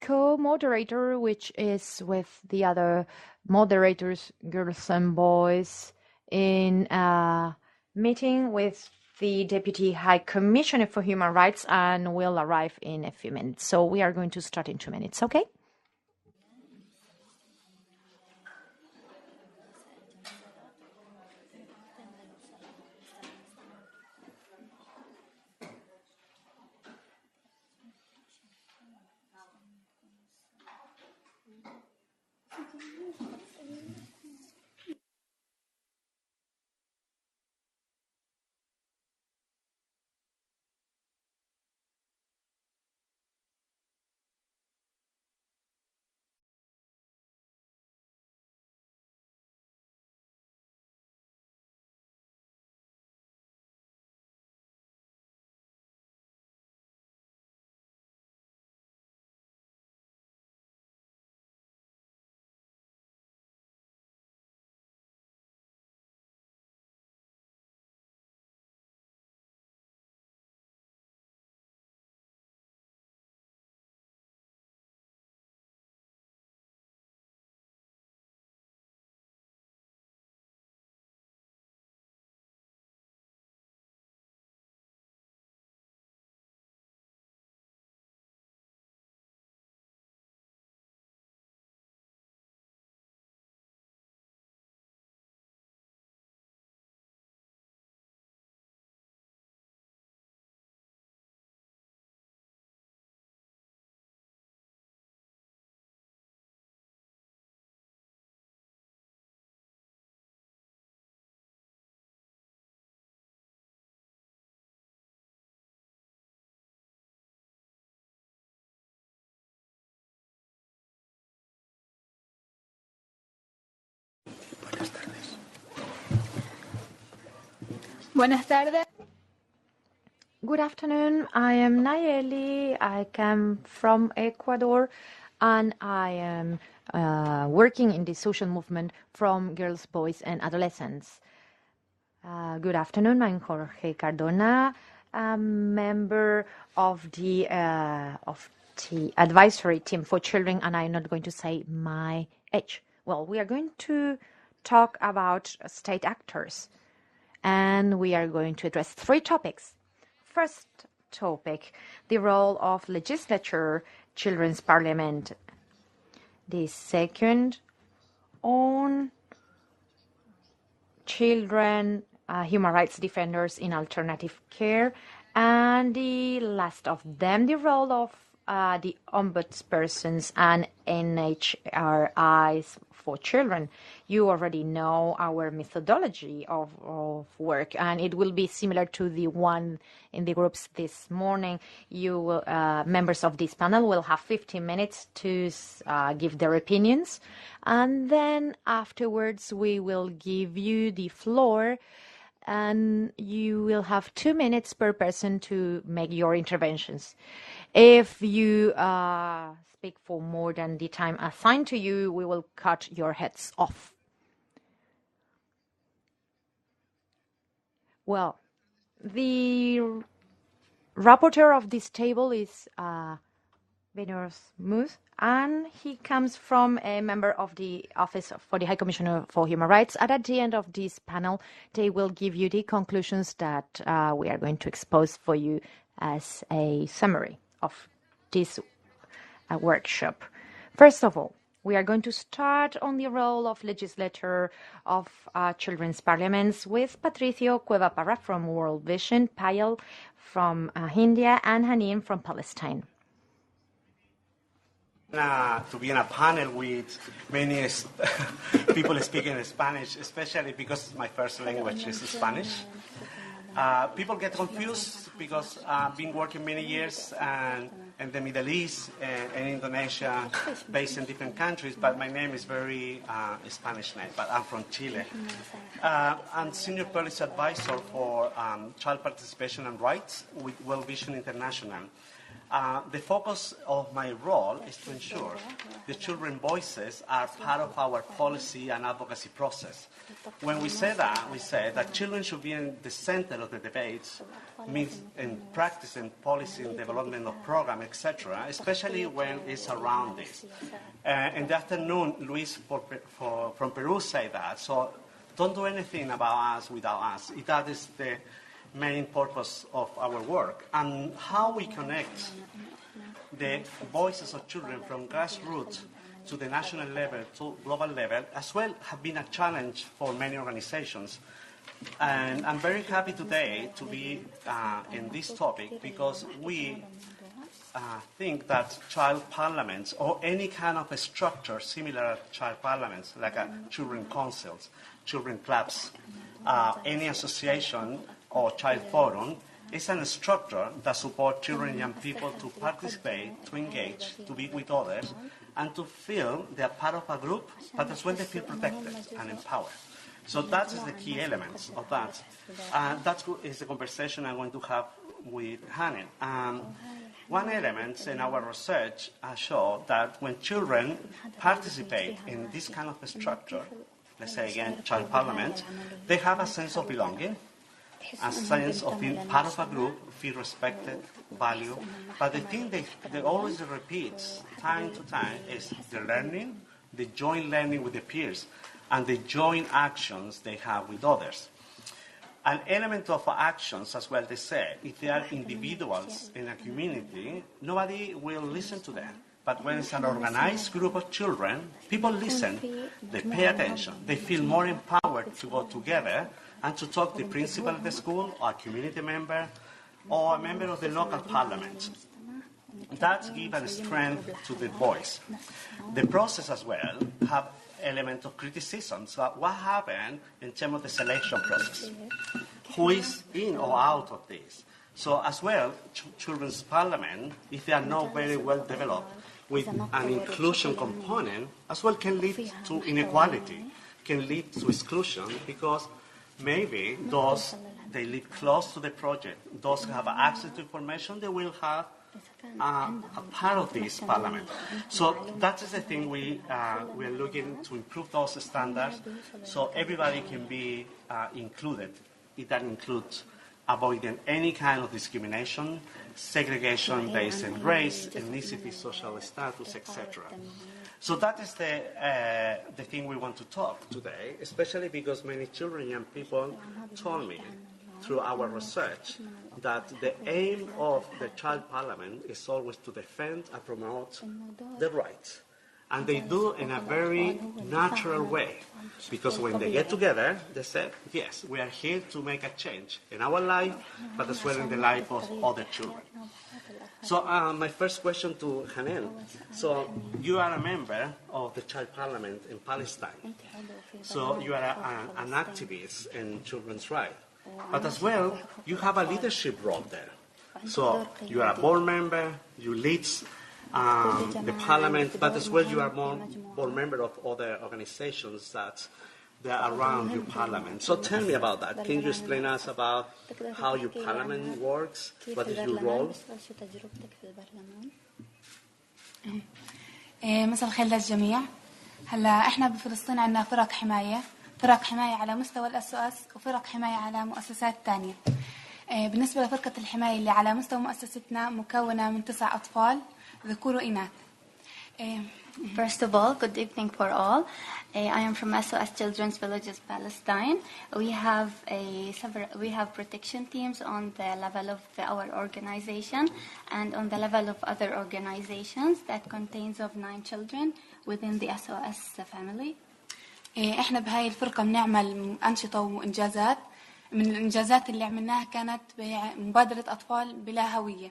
co-moderator, which is with the other moderators, girls and boys, in a meeting with the Deputy High Commissioner for Human Rights, and will arrive in a few minutes. So we are going to start in 2 minutes, okay? Buenas tardes. Good afternoon. I am Nayeli. I come from Ecuador, and I am working in the social movement from girls, boys, and adolescents. Good afternoon. I'm Jorge Cardona, a member of the advisory team for children, and I'm not going to say my age. Well, we are going to talk about state actors, and we are going to address 3 topics. First topic, the role of legislature, children's parliament. The second, on children, human rights defenders in alternative care. And the last of them, the role of the ombudspersons and NHRIs for children. You already know our methodology of work, and it will be similar to the one in the groups this morning. You will, members of this panel will have 15 minutes to give their opinions, and then afterwards we will give you the floor, and you will have 2 minutes per person to make your interventions. If you speak for more than the time assigned to you, we will cut your heads off. Well, the rapporteur of this table is Benors Muth, and he comes from a member of the Office for the High Commissioner for Human Rights. And at the end of this panel, they will give you the conclusions that we are going to expose for you as a summary of this workshop. First of all, we are going to start on the role of legislator of children's parliaments with Patricio Cueva-Parra from World Vision, Payal from India, and Hanin from Palestine. To be in a panel with many people speaking Spanish, especially because my first language is Spanish. People get confused because I've been working many years in the Middle East and Indonesia, based in different countries, but my name is very Spanish name, but I'm from Chile. I'm Senior Policy Advisor for Child Participation and Rights with World Vision International. The focus of my role is to ensure the children's voices are part of our policy and advocacy process. When we say that children should be in the center of the debates, means in practice and policy and development of program, etc., especially when it's around this. In the afternoon, Luis from Peru said that, so don't do anything about us without us. That is the main purpose of our work. And how we connect the voices of children from grassroots to the national level, to global level, as well, have been a challenge for many organizations. And I'm very happy today to be in this topic because we think that child parliaments or any kind of a structure similar to child parliaments, like children councils, children clubs, any association or child forum, is a structure that supports children and young people to participate, to engage, to be with others, and to feel they are part of a group, but as well they feel protected and empowered. So that is the key elements of that. That is the conversation I'm going to have with Hanen. One element in our research shows that when children participate in this kind of a structure, let's say again, child parliament, they have a sense of belonging, a sense of being part of a group, feel respected, valued. But the thing they always repeat time to time is the learning, the joint learning with the peers, and the joint actions they have with others. An element of actions, as well they say, if they are individuals in a community, nobody will listen to them. But when it's an organized group of children, people listen, they pay attention, they feel more empowered to go together and to talk to the principal of the school, or a community member, or a member of the local parliament. That gives a strength to the voice. The process as well have element of criticism. So what happened in terms of the selection process? Who is in or out of this? So as well, children's parliament, if they are not very well developed, with an inclusion component, as well can lead to inequality, can lead to exclusion, because maybe those they live close to the project, those who have access to information, they will have a part of this parliament. So that is the thing we are looking to improve those standards so everybody can be included. That includes avoiding any kind of discrimination, segregation based on race, ethnicity, social status, etc. So that is the thing we want to talk today, especially because many children and young people told me through our research that the aim of the child parliament is always to defend and promote the rights. And they do in a very natural way, because when they get together, they say, yes, we are here to make a change in our life, but as well in the life of other children. So my first question to Hanen. So you are a member of the child parliament in Palestine. So you are an activist in children's rights. But as well, you have a leadership role there. So you are a board member, you lead the parliament, but as well you are board member of other organizations that they are around your parliament. So tell me about that. Can you explain us about how your parliament works? What is your role? مساء الخير للجميع. هلا احنا بفلسطين عندنا فرق حماية على مستوى الأسواس وفرق حماية على مؤسسات تانية. بالنسبة لفرقة الحماية اللي على مستوى مؤسستنا مكونة من 9 أطفال ذكور وإناث. First of all, good evening for all. I am from SOS Children's Villages, Palestine. We have protection teams on the level of our organization and on the level of other organizations that contains of 9 children within the SOS family. احنا بهاي الفرقة بنعمل أنشطة وإنجازات. من الإنجازات اللي عملناها كانت بمبادرة أطفال بلا هوية.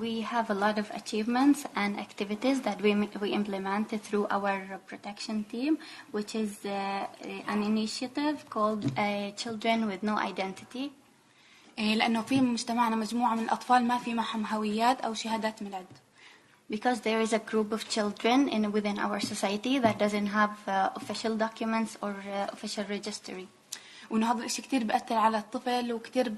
We have a lot of achievements and activities that we implemented through our protection team, which is an initiative called Children with No Identity. لأنه في مجتمعنا مجموعة من الأطفال ما في معهم هويات أو شهادات ميلاد. Because there is a group of children within our society that doesn't have official documents or official registry. وإنه هذا الشيء كتير بأثر على الطفل وكتير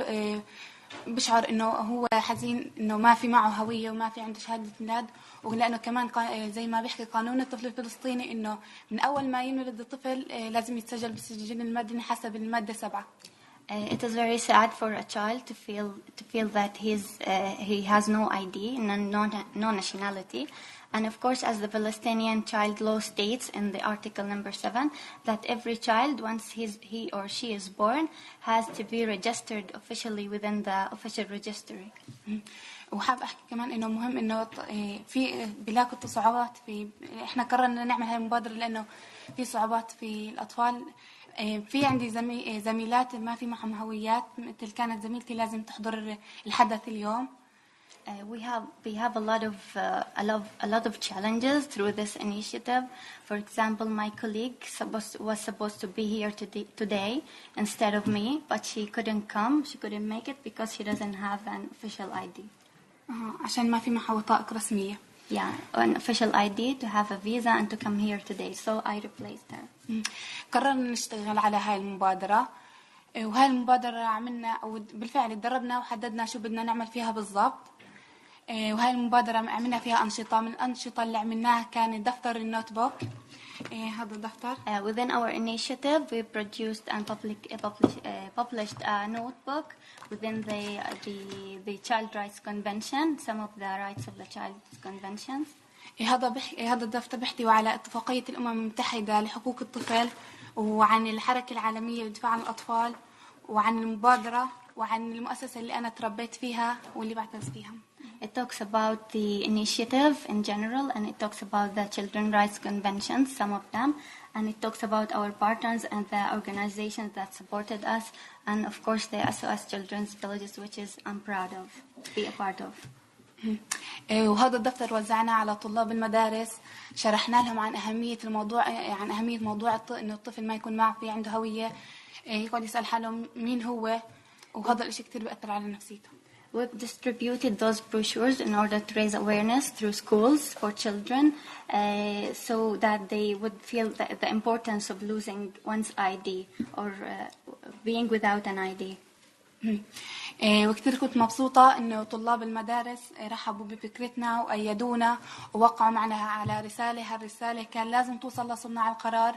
بشعر إنه هو حزين إنه ما في معه هوية وما في عنده شهادة ميلاد، ولأنه كمان زي ما بيحكي قانون الطفل الفلسطيني إنه من أول ما ينولد الطفل لازم يتسجل بالسجل المدني حسب المادة 7. It is very sad for a child to feel that he has no ID, no nationality, and of course, as the Palestinian child law states in the article number 7, that every child, once he or she is born, has to be registered officially within the official registry. وحاب احكي كمان انه مهم انه في بلاقوا صعوبات في احنا قررنا نعمل هاي المبادره لانه في صعوبات في الاطفال. في عندي زميلات ما في معهم هويات، مثل كانت زميلتي لازم تحضر الحدث اليوم. We have a lot of challenges through this initiative. For example, my colleague was supposed to be here today instead of me, but she couldn't come. She couldn't make it because she doesn't have an official ID. عشان ما في معها وثائق رسمية. Yeah, an official ID to have a visa and to come here today. So I replaced her. قررنا نشتغل على هاي المبادرة، وهاي المبادرة عملنا أو بالفعل تدربنا وحددنا شو بدنا نعمل فيها بالضبط. وهاي المبادرة عملنا فيها أنشطة. من الأنشطة اللي عملناها كان دفتر النوت بوك. هذا الدفتر. Within our initiative, we produced and published a notebook within the Child Rights Convention, some of the rights of the Child Conventions. هذا الدفتر بيحتوي على اتفاقية الأمم المتحدة لحقوق الطفل، وعن الحركة العالمية للدفاع عن الأطفال، وعن المبادرة، وعن المؤسسة اللي أنا تربيت فيها واللي بعتز فيها. It talks about the initiative in general, and it talks about the Children's Rights Conventions, some of them, and it talks about our partners and the organizations that supported us, and of course the SOS Children's Villages, which is I'm proud of, be a part of. وهذا الدفتر وزعناه على طلاب المدارس، شرحنا لهم عن أهمية الموضوع، عن أهمية موضوع إنه الطفل ما يكون معه في عنده هوية، يقعد يسأل حاله مين هو، وهذا الإشي كتير بيأثر على نفسيته. We've distributed those brochures in order to raise awareness through schools for children, so that they would feel the importance of losing one's ID or being without an ID. وكتير كنت مبسوطة إنه طلاب المدارس رحبوا بفكرتنا وأيدونا ووقعوا معنا على رسالة. هالرسالة كان لازم توصل لصناع القرار،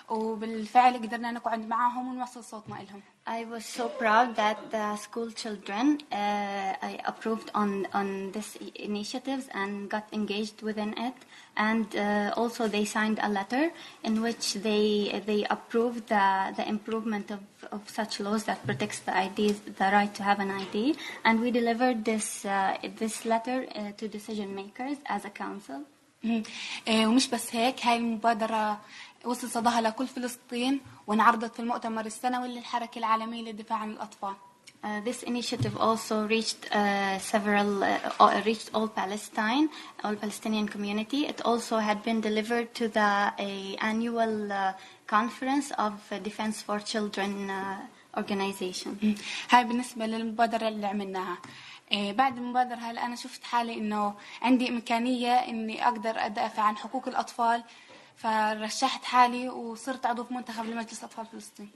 وبالفعل قدرنا نقعد معهم ونوصل صوتنا لهم. I was so proud that the school children approved on this initiatives and got engaged within it, and also they signed a letter in which they approved the improvement of such laws that protects the IDs, the right to have an ID, and we delivered this letter to decision makers as a council. ومش بس هيك، هاي المبادرة وصل صداها لكل فلسطين وانعرضت في المؤتمر السنوي للحركة العالمية للدفاع عن الأطفال. This initiative also reached all Palestinian community. It also had been delivered to the annual conference of Defense for Children organization. هاي بالنسبة للمبادرة اللي عملناها. بعد المبادرة هلا أنا شفت حالي إنه عندي إمكانية إني أقدر أدافع عن حقوق الأطفال، فرشحت حالي وصرت عضو في منتخب لمجلس أطفال فلسطين.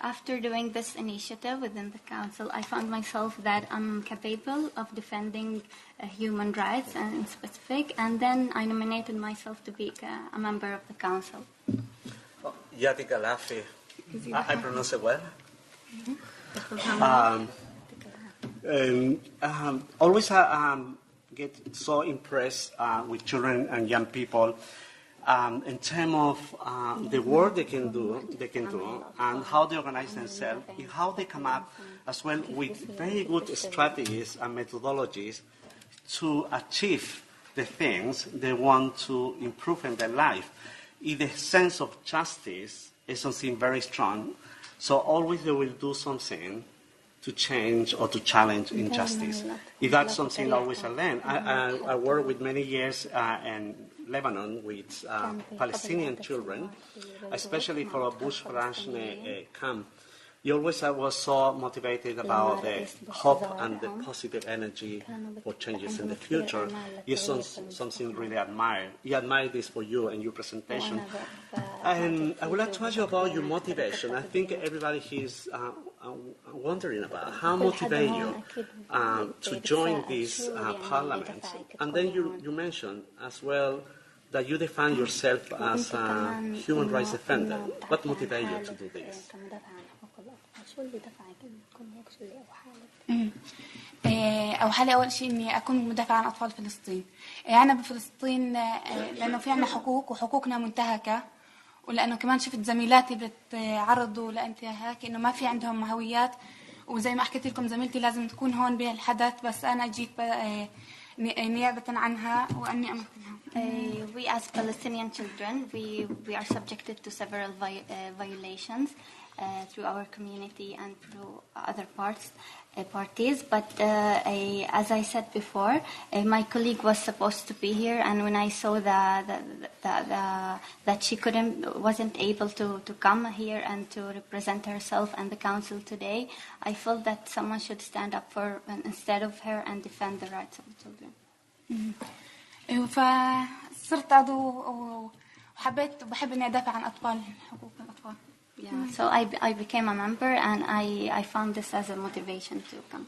After doing this initiative within the council, I found myself that I'm capable of defending human rights and in specific, and then I nominated myself to be a member of the council. Yatik Alafi, I pronounce it well. Always get so impressed with children and young people. In terms of the work they can do, and how they organize themselves, and how they come up as well with very good strategies and methodologies to achieve the things they want to improve in their life. The sense of justice is something very strong, so always they will do something to change or to challenge injustice. If that's something always I learn. I worked with many years in Lebanon with Palestinian children, especially for a Bush Ranch camp. You always was so motivated about the hope and the positive energy for changes in the future. It's something really admire. You admire this for you and your presentation. And I would like to ask you about your motivation. I think everybody here wondering about how motivate you to join this parliament. And then you mentioned as well that you define yourself as a human rights defender. What motivates you to do this? أول شيء إني أكون مدافع عن أطفال فلسطين. أنا بفلسطين لأنه في عنا حقوق وحقوقنا منتهكة، ولأنه كمان شفت زميلاتي بتعرضوا لانتهاك إنه ما في عندهم هويات، وزي ما حكيت لكم زميلتي لازم تكون هون بهالحدث، بس أنا جيت نيابة عنها وأني أمثلها. We as Palestinian children, we are subjected to several violations through our community and through other parties. But as I said before, my colleague was supposed to be here, and when I saw that she wasn't able to come here and to represent herself and the council today, I felt that someone should stand up instead of her and defend the rights of the children. فصرت عضو وحبيت وبحب إني أدافع عن حقوق الأطفال. Yeah, so I became a member, and I found this as a motivation to come.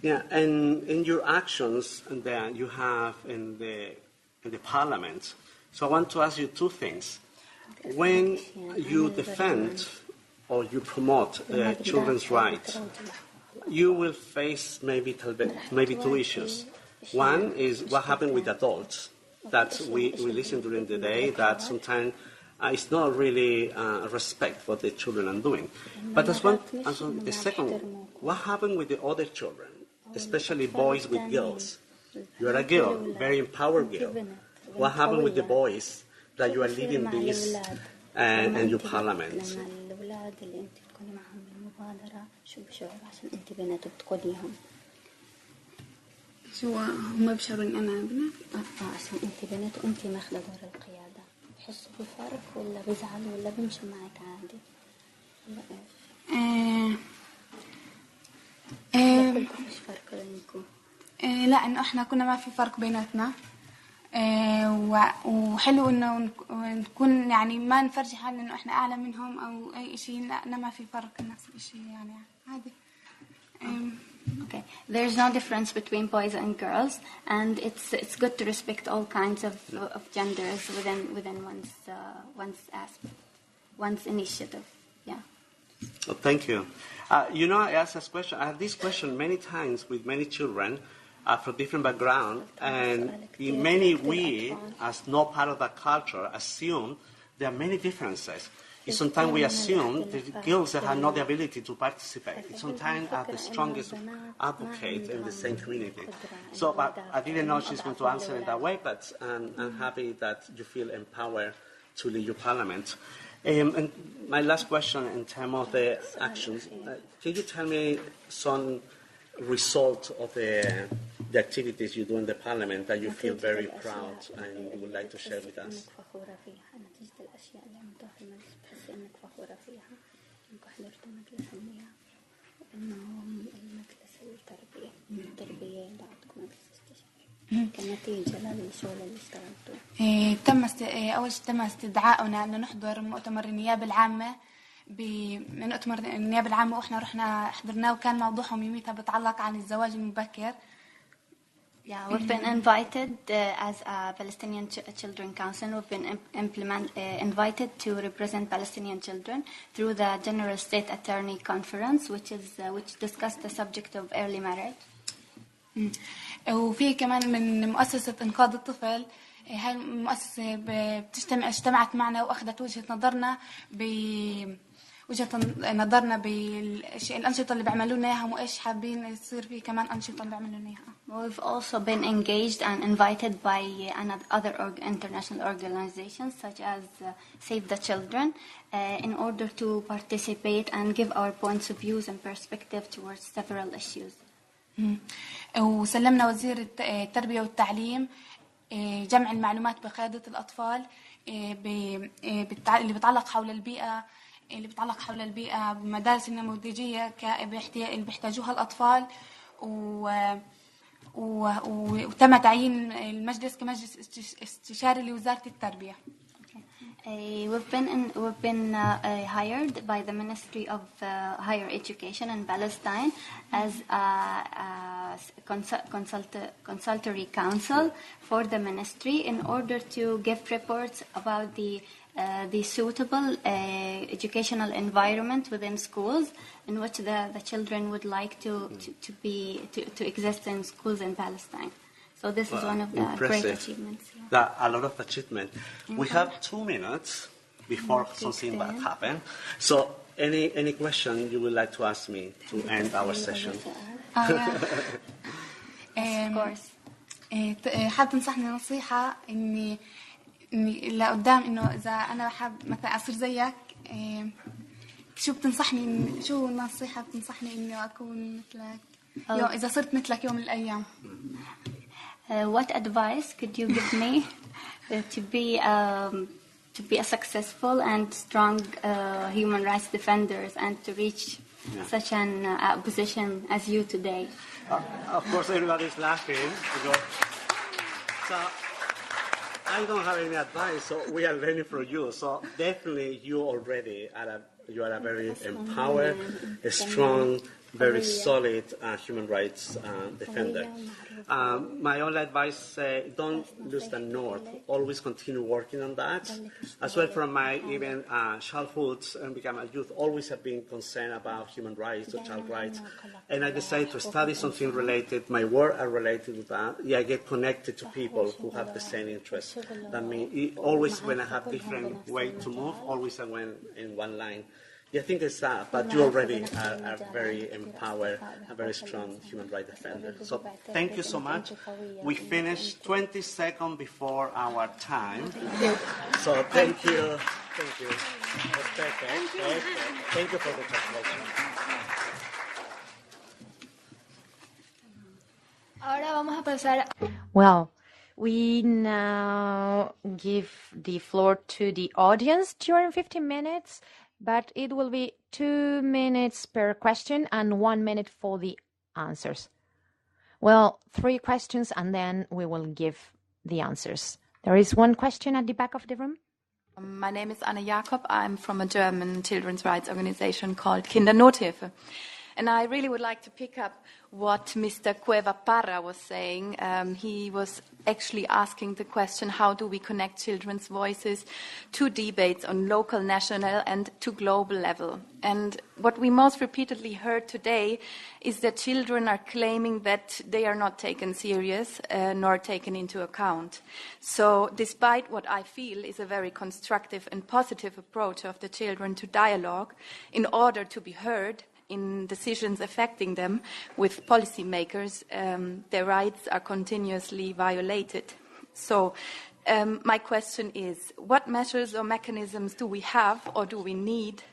Yeah, and in your actions that you have in the parliament, so I want to ask you two things. When you defend or you promote children's rights, you will face maybe two issues. One is what happened with adults that we listen during the day, that sometimes it's not really respect what the children are doing. But the second, what happened with the other children, especially boys with girls? You are a girl, very empowered girl. What happened with the boys that you are leading this and your parliament? شو هم بشرون أنا بنات؟ عشان أنت بنت وأنت ماخذة دور القيادة. بحسوا بفرق ولا بيزعلوا ولا بيمشوا معك عادي؟ ولا إيش فرق بينكم؟ لا، إنه إحنا كنا ما في فرق بيناتنا، وحلو إنه نكون يعني ما نفرج حالنا إنه إحنا أعلى منهم أو أي شيء، لا ما في فرق، نفس الشيء يعني عادي. Okay, there's no difference between boys and girls, and it's good to respect all kinds of genders within one's initiative. Yeah. Well, thank you. I asked this question. I have this question many times with many children from different backgrounds, and we, as not part of that culture, assume there are many differences. Sometimes we assume the girls that have not the ability to participate. Sometimes are the strongest advocates in the same community. So I didn't know she's going to answer in that way, but I'm happy that you feel empowered to lead your parliament. And my last question in terms of the actions, can you tell me some result of the activities you do in the parliament that you feel very proud and you would like to share with us? إنك فخورة فيها، إنك حضرت مجلس المياه، وإنه المجلس التربية بعدكم مجلس استشاري كنتيجة للشغل اللي اشتغلتوه. أول شيء تم استدعائنا أن نحضر مؤتمر النيابة العامة مؤتمر النيابة العامة، وإحنا رحنا حضرناه، وكان موضوعهم يوميتها بتعلق عن الزواج المبكر. Yeah, we've been invited as a Palestinian Children Council. We've been invited to represent Palestinian children through the General State Attorney Conference, which discussed the subject of early marriage. وفي كمان من مؤسسة إنقاذ الطفل، هاي المؤسسة اجتمعت معنا وأخذت وجهة نظرنا بالأنشطة اللي بيعملونا إياها، وإيش حابين يصير فيه كمان أنشطة اللي بيعملونا إياها. We've also been engaged and invited by other international organizations such as Save the Children in order to participate and give our points of views and perspective towards several issues. وسلمنا وزير التربية والتعليم جمع المعلومات بقيادة الأطفال اللي بتعلق حول البيئة بمدارس النموذجية اللي بيحتاجوها الأطفال، وتم تعيين المجلس كمجلس استشاري لوزارة التربية. We've been hired by the Ministry of Higher Education in Palestine as a consultory council for the ministry in order to give reports about the suitable educational environment within schools in which the children would like to exist in schools in Palestine. So this is one of the great achievements. Yeah. A lot of achievement. We have 2 minutes before something bad happens. So any question you would like to ask me to end our session? Of course. حاب تنصحني نصيحة إني لقدام إنه إذا أنا حاب مثلا أصير زيك شو بتنصحني شو النصيحة بتنصحني إني أكون مثلك إذا صرت مثلك يوم من الأيام. What advice could you give me to be a successful and strong human rights defenders and to reach such an position as you today? Of course, everybody's laughing. So I don't have any advice. So we are learning from you. So definitely, you already are a very empowered, strong, very solid human rights defender. My only advice, don't lose the north. Always continue working on that. As well, from my even childhood and become a youth, always have been concerned about human rights or child rights. And I decided to study something related. My work are related to that. Yeah, I get connected to people who have the same interests than me. Always when I have different way to move, always I went in one line. Yeah, I think it's that, but you already are very empowered, a very strong human rights defender. So thank you so much. We finished 20 seconds before our time. So thank you. Thank you. That's perfect. Thank you for the translation. Ahora vamos a pasar. Well, we now give the floor to the audience during 15 minutes. But it will be 2 minutes per question and 1 minute for the answers. Well, 3 questions and then we will give the answers. There is one question at the back of the room. My name is Anne Jakob. I'm from a German children's rights organization called Kindernothilfe. And I really would like to pick up what Mr. Cueva Parra was saying. He was actually asking the question, how do we connect children's voices to debates on local, national, and to global level? And what we most repeatedly heard today is that children are claiming that they are not taken serious nor taken into account. So despite what I feel is a very constructive and positive approach of the children to dialogue in order to be heard, in decisions affecting them with policymakers, their rights are continuously violated. So my question is, what measures or mechanisms do we have or do we need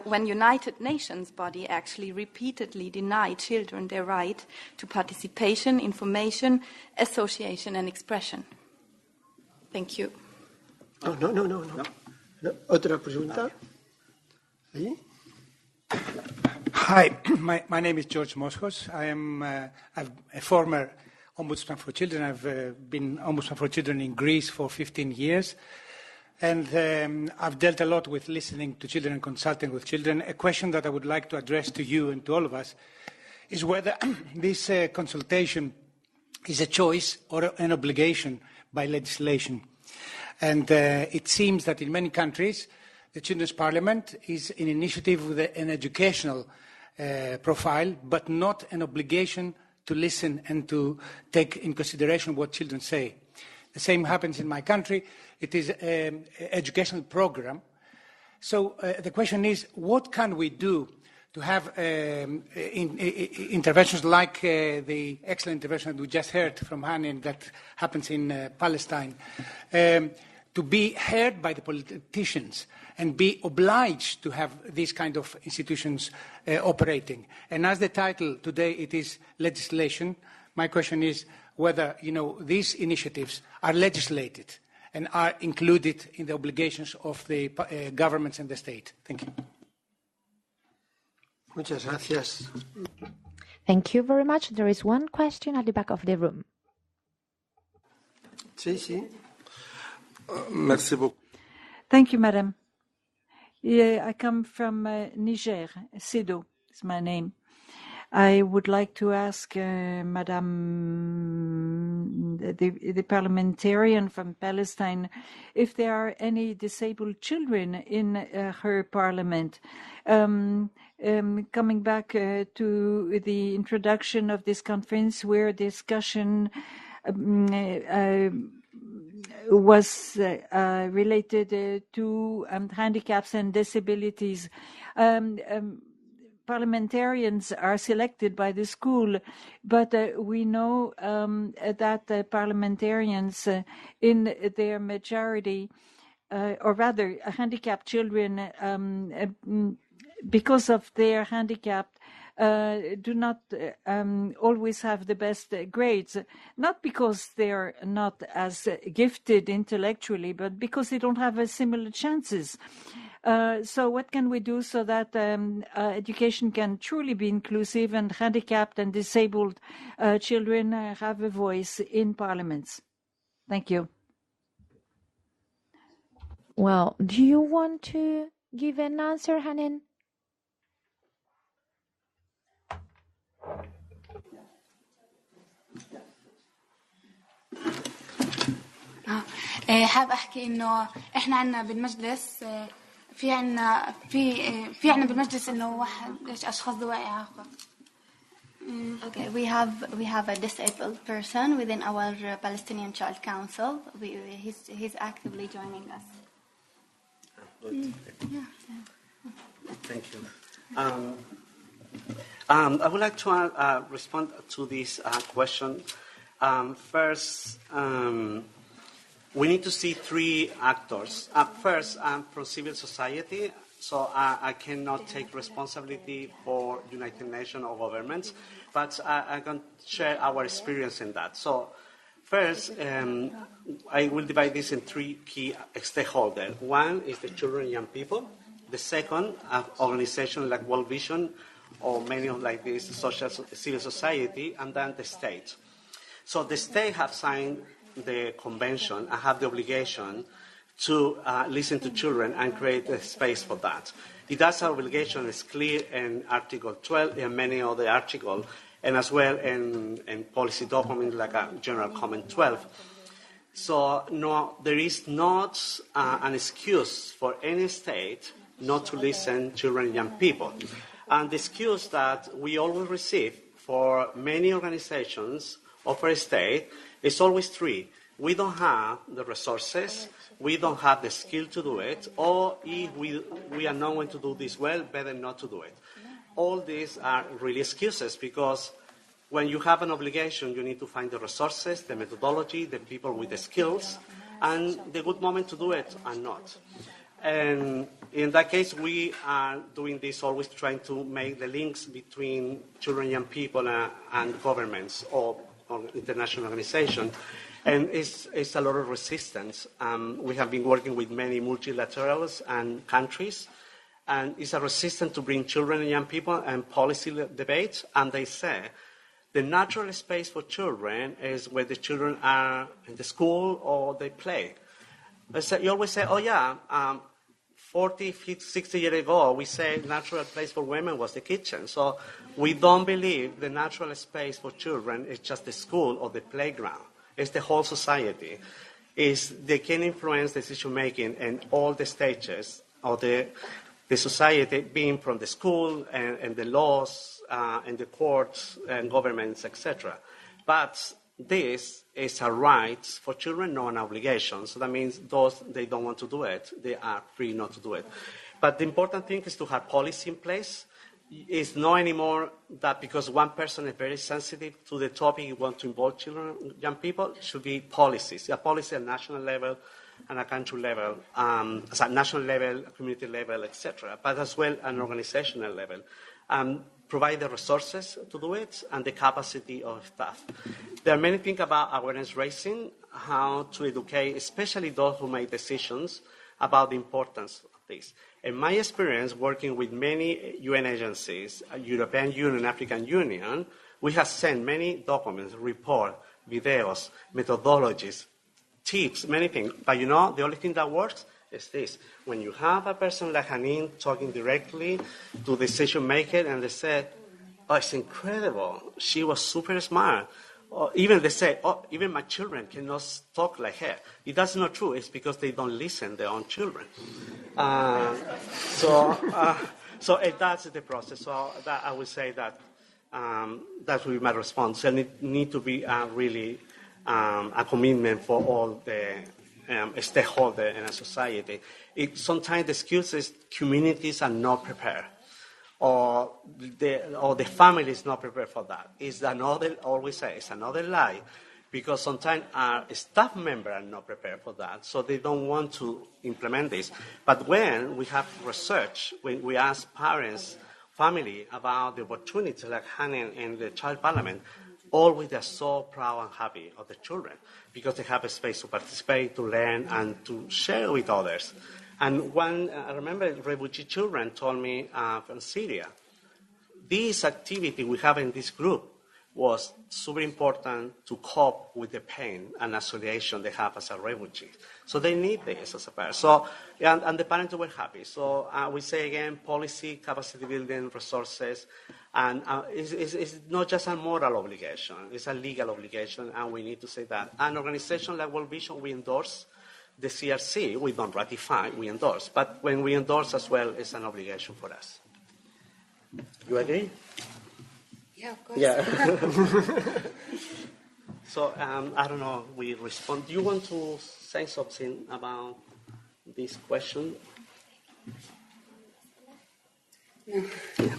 when United Nations body actually repeatedly deny children their right to participation, information, association and expression? Thank you. No. Otra pregunta. ¿Ahí? Hi, my name is George Moskos. I am a former Ombudsman for Children. I've been Ombudsman for Children in Greece for 15 years. And I've dealt a lot with listening to children and consulting with children. A question that I would like to address to you and to all of us is whether this consultation is a choice or an obligation by legislation. And it seems that in many countries, the Children's Parliament is an initiative with an educational profile, but not an obligation to listen and to take in consideration what children say. The same happens in my country. It is an educational program. So the question is, what can we do to have interventions like the excellent intervention that we just heard from Hanin that happens in Palestine, to be heard by the politicians and be obliged to have these kind of institutions operating. And as the title today, it is legislation. My question is whether, these initiatives are legislated and are included in the obligations of the governments and the state. Thank you. Muchas gracias. Thank you very much. There is one question at the back of the room. Sí. Merci beaucoup. Thank you, Madam. Yeah, I come from Niger. Sido is my name. I would like to ask Madam, the parliamentarian from Palestine, if there are any disabled children in her parliament. Coming back to the introduction of this conference, where discussion was related to handicaps and disabilities. Parliamentarians are selected by the school, but we know that parliamentarians in their majority, or rather handicapped children, because of their handicap, do not always have the best grades, not because they're not as gifted intellectually, but because they don't have similar chances. So what can we do so that education can truly be inclusive and handicapped and disabled children have a voice in parliaments? Thank you. Well, do you want to give an answer, Hanan? حاب احكي انه احنا عندنا بالمجلس في عندنا بالمجلس انه واحد اشخاص ذوي اعاقه. Okay, we have a disabled person within our Palestinian Child Council. He's actively joining us. Thank you. I would like to respond to this question. First, we need to see three actors. First, I'm from civil society, so I cannot take responsibility for United Nations or governments, but I can share our experience in that. So first, I will divide this in three key stakeholders. One is the children and young people. The second, organizations like World Vision or many of like this civil society, and then the state. So the state have signed the convention and have the obligation to listen to children and create a space for that. That's our obligation is clear in Article 12 and many other articles, and as well in policy documents like General Comment 12. So no, there is not an excuse for any state not to listen to children and young people. And the excuse that we always receive for many organizations or for a state is always three. We don't have the resources, we don't have the skill to do it, or if we are not going to do this well, better not to do it. All these are really excuses because when you have an obligation, you need to find the resources, the methodology, the people with the skills, and the good moment to do it or not. And in that case, we are doing this always trying to make the links between children and young people and governments or international organizations. And it's a lot of resistance. We have been working with many multilaterals and countries, and it's a resistance to bring children and young people and policy debates. And they say the natural space for children is where the children are in the school or they play. You always say, oh yeah, 40, 50, 60 years ago, we say natural place for women was the kitchen. So we don't believe the natural space for children is just the school or the playground. It's the whole society. They can influence decision-making in all the stages of the society, being from the school and the laws and the courts and governments, etc. But this is a right for children, not an obligation. So that means those they don't want to do it, they are free not to do it. But the important thing is to have policy in place. It's not anymore that because one person is very sensitive to the topic you want to involve children, young people, it should be policies. A policy at national level and a country level, at national level, community level, etc. But as well an organizational level. Provide the resources to do it and the capacity of staff. There are many things about awareness raising, how to educate, especially those who make decisions about the importance of this. In my experience working with many UN agencies, European Union, African Union, we have sent many documents, reports, videos, methodologies, tips, many things. But you know, the only thing that works is this. When you have a person like Hanin talking directly to the decision maker and they said, oh, it's incredible, she was super smart. Or even they say, oh, even my children cannot talk like her. If that's not true, it's because they don't listen to their own children. So that's the process. So that, I would say that that will be my response. And it need to be really a commitment for all the stakeholders in a society. Sometimes the excuse is communities are not prepared. Or the family is not prepared for that. It's another, always say, it's another lie, because sometimes our staff members are not prepared for that, so they don't want to implement this. But when we have research, when we ask parents, family about the opportunity, like Hannah in the child parliament, always they're so proud and happy of the children, because they have a space to participate, to learn, and to share with others. And one, I remember refugee children told me from Syria, this activity we have in this group was super important to cope with the pain and isolation they have as a refugee. So they need this as a parent. So, and the parents were happy. So we say again, policy, capacity building, resources, and it's not just a moral obligation, it's a legal obligation, and we need to say that. An organization like World Vision, we endorse. The CRC, we don't ratify, we endorse. But when we endorse as well, it's an obligation for us. You agree? Yeah, of course. Yeah. So, I don't know, we respond. Do you want to say something about this question? No. Yeah.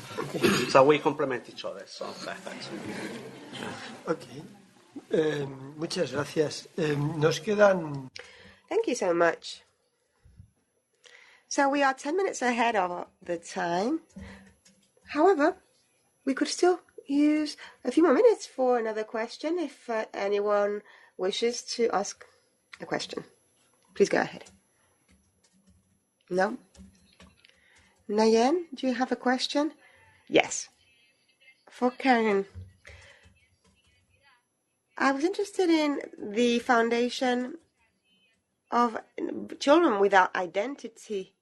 So we complement each other, so perfect. Okay. Muchas gracias. Nos quedan... Thank you so much. So we are 10 minutes ahead of the time. However, we could still use a few more minutes for another question if anyone wishes to ask a question. Please go ahead. No? Nayen, do you have a question? Yes. For Karen. I was interested in the foundation of children without identity.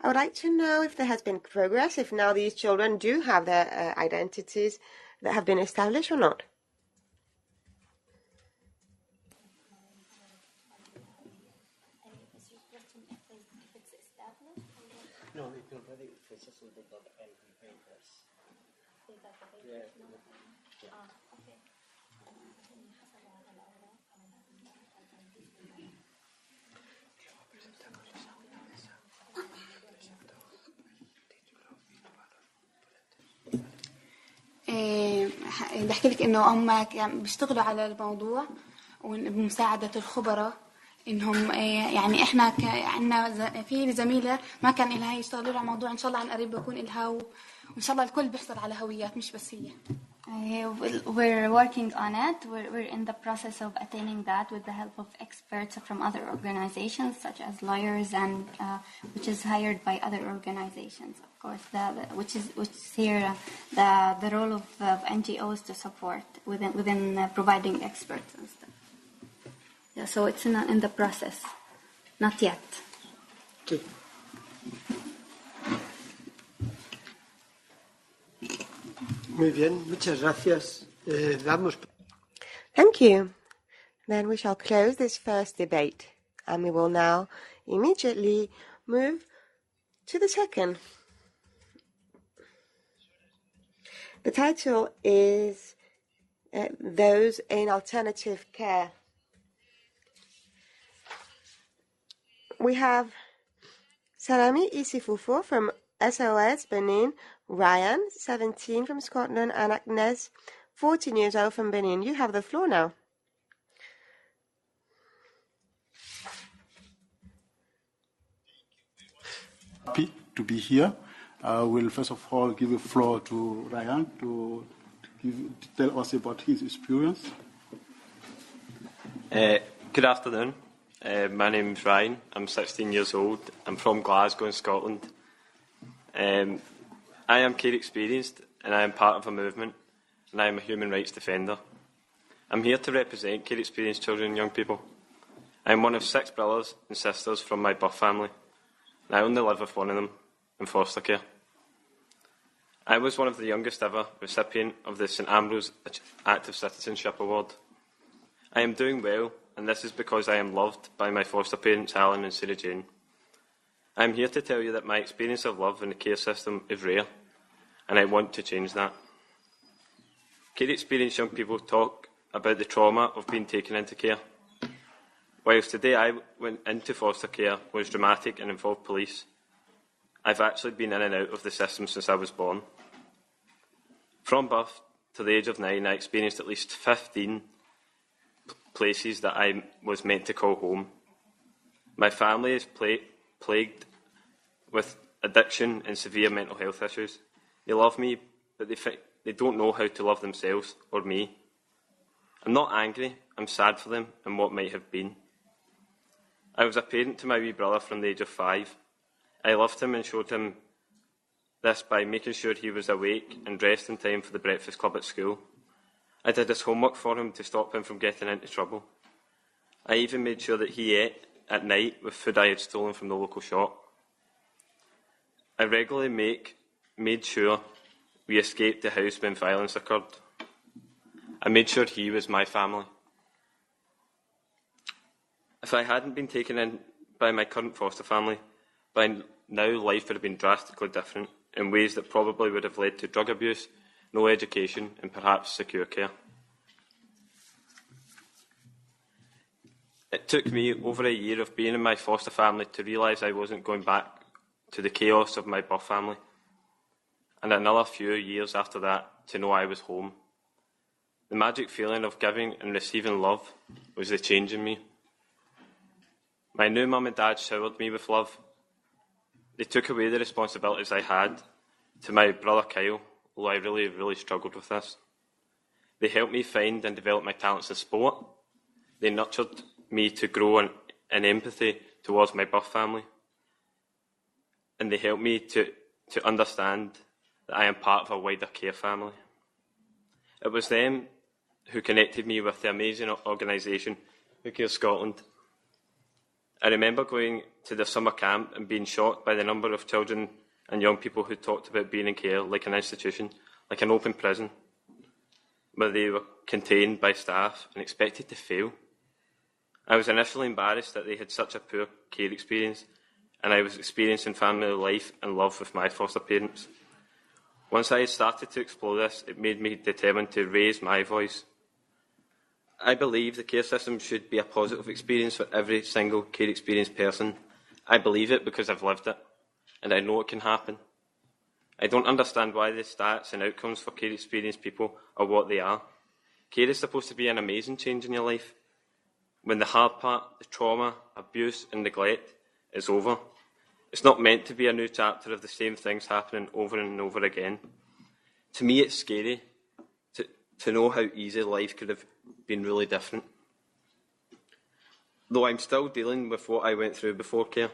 I would like to know if there has been progress, if now these children do have their identities that have been established or not. No, it's already processing the papers. بحكي لك انه هم بيشتغلوا على الموضوع وبمساعدة الخبراء انهم يعني احنا عندنا في زميلة ما كان لها يشتغلوا على الموضوع، ان شاء الله عن قريب بكون لها وان شاء الله الكل بيحصل على هويات مش بس هي. We're working on it. We're in the process of attaining that with the help of experts from other organizations, such as lawyers, and which is hired by other organizations, of course. Which is here the role of NGOs to support within providing experts and stuff. Yeah, so it's in the process, not yet. Okay. Muy bien, muchas gracias. Thank you. Then we shall close this first debate, and we will now immediately move to the second. The title is Those in Alternative Care. We have Salami Isifufo from SOS Benin, Ryan, 17, from Scotland, and Agnes, 14 years old, from Benin. You have the floor now. Happy to be here. I will first of all give the floor to Ryan to tell us about his experience. Good afternoon. My name is Ryan. I'm 16 years old. I'm from Glasgow in Scotland. I am care experienced and I am part of a movement, and I am a human rights defender. I'm here to represent care experienced children and young people. I am one of 6 brothers and sisters from my birth family, and I only live with one of them in foster care. I was one of the youngest ever recipient of the St Ambrose Active Citizenship Award. I am doing well, and this is because I am loved by my foster parents Alan and Sarah Jane. I am here to tell you that my experience of love in the care system is rare, and I want to change that. Care experienced young people talk about the trauma of being taken into care. Whilst today I went into foster care was dramatic and involved police, I've actually been in and out of the system since I was born. From birth to the age of 9, I experienced at least 15 places that I was meant to call home. My family is plagued with addiction and severe mental health issues. They love me, but they don't know how to love themselves or me. I'm not angry, I'm sad for them and what might have been. I was a parent to my wee brother from the age of 5. I loved him and showed him this by making sure he was awake and dressed in time for the breakfast club at school. I did his homework for him to stop him from getting into trouble. I even made sure that he ate at night with food I had stolen from the local shop. I regularly made sure we escaped the house when violence occurred. I made sure he was my family. If I hadn't been taken in by my current foster family, by now life would have been drastically different in ways that probably would have led to drug abuse, no education and perhaps secure care. It took me over a year of being in my foster family to realise I wasn't going back to the chaos of my birth family, and another few years after that to know I was home. The magic feeling of giving and receiving love was the change in me. My new mum and dad showered me with love. They took away the responsibilities I had to my brother Kyle, although I really struggled with this. They helped me find and develop my talents in sport. They nurtured me to grow in empathy towards my birth family. And they helped me to understand that I am part of a wider care family. It was them who connected me with the amazing organisation Who Cares Scotland. I remember going to the summer camp and being shocked by the number of children and young people who talked about being in care like an institution, like an open prison, where they were contained by staff and expected to fail. I was initially embarrassed that they had such a poor care experience, and I was experiencing family life and love with my foster parents. Once I had started to explore this, it made me determined to raise my voice. I believe the care system should be a positive experience for every single care experienced person. I believe it because I've lived it, and I know it can happen. I don't understand why the stats and outcomes for care experienced people are what they are. Care is supposed to be an amazing change in your life. When the hard part, the trauma, abuse and neglect is over, it's not meant to be a new chapter of the same things happening over and over again. To me, it's scary to know how easy life could have been really different. Though I'm still dealing with what I went through before care,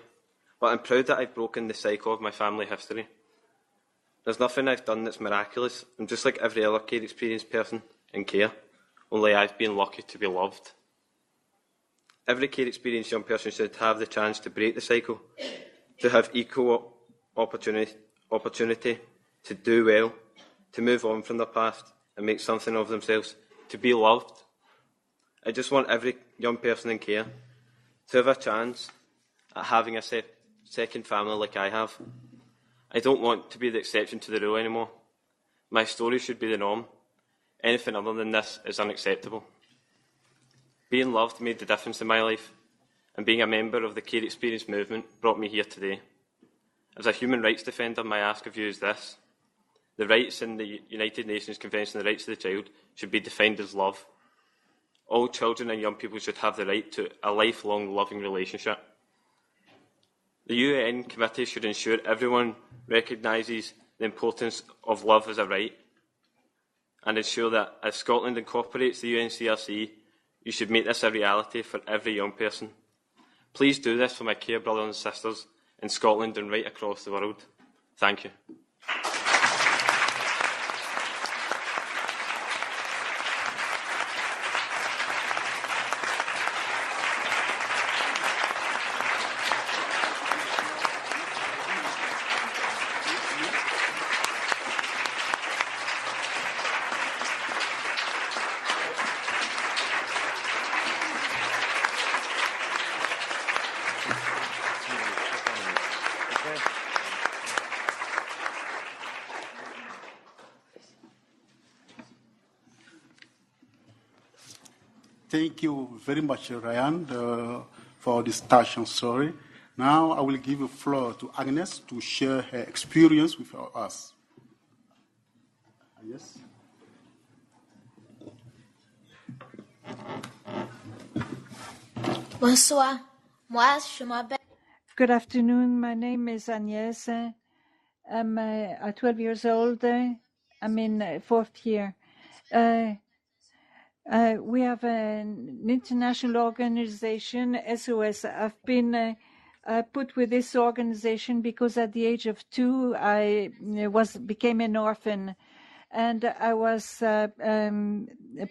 but I'm proud that I've broken the cycle of my family history. There's nothing I've done that's miraculous. I'm just like every other care experienced person in care, only I've been lucky to be loved. Every care experienced young person should have the chance to break the cycle, to have equal opportunity to do well, to move on from their past and make something of themselves, to be loved. I just want every young person in care to have a chance at having a second family like I have. I don't want to be the exception to the rule anymore. My story should be the norm. Anything other than this is unacceptable. Being loved made the difference in my life, and being a member of the care experience movement brought me here today. As a human rights defender, my ask of you is this. The rights in the United Nations Convention on the Rights of the Child should be defined as love. All children and young people should have the right to a lifelong loving relationship. The UN committee should ensure everyone recognises the importance of love as a right, and ensure that as Scotland incorporates the UNCRC, you should make this a reality for every young person. Please do this for my care brothers and sisters in Scotland and right across the world. Thank you. Thank you very much, Ryan, for this touching story. Now I will give the floor to Agnes to share her experience with us. Yes. Bonsoir. Moi, je m'appelle. Good afternoon. My name is Agnès. I'm 12 years old. I'm in fourth year. We have an international organization, SOS. I've been put with this organization because at the age of 2, I became an orphan, and I was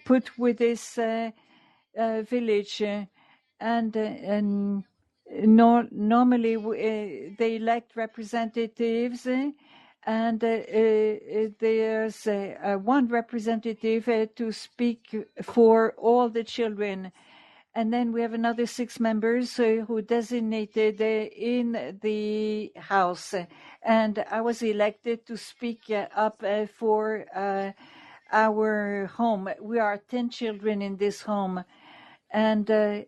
put with this village, and normally they elect representatives, and there's one representative to speak for all the children. And then we have another 6 members who designated in the house. And I was elected to speak up for our home. We are 10 children in this home. And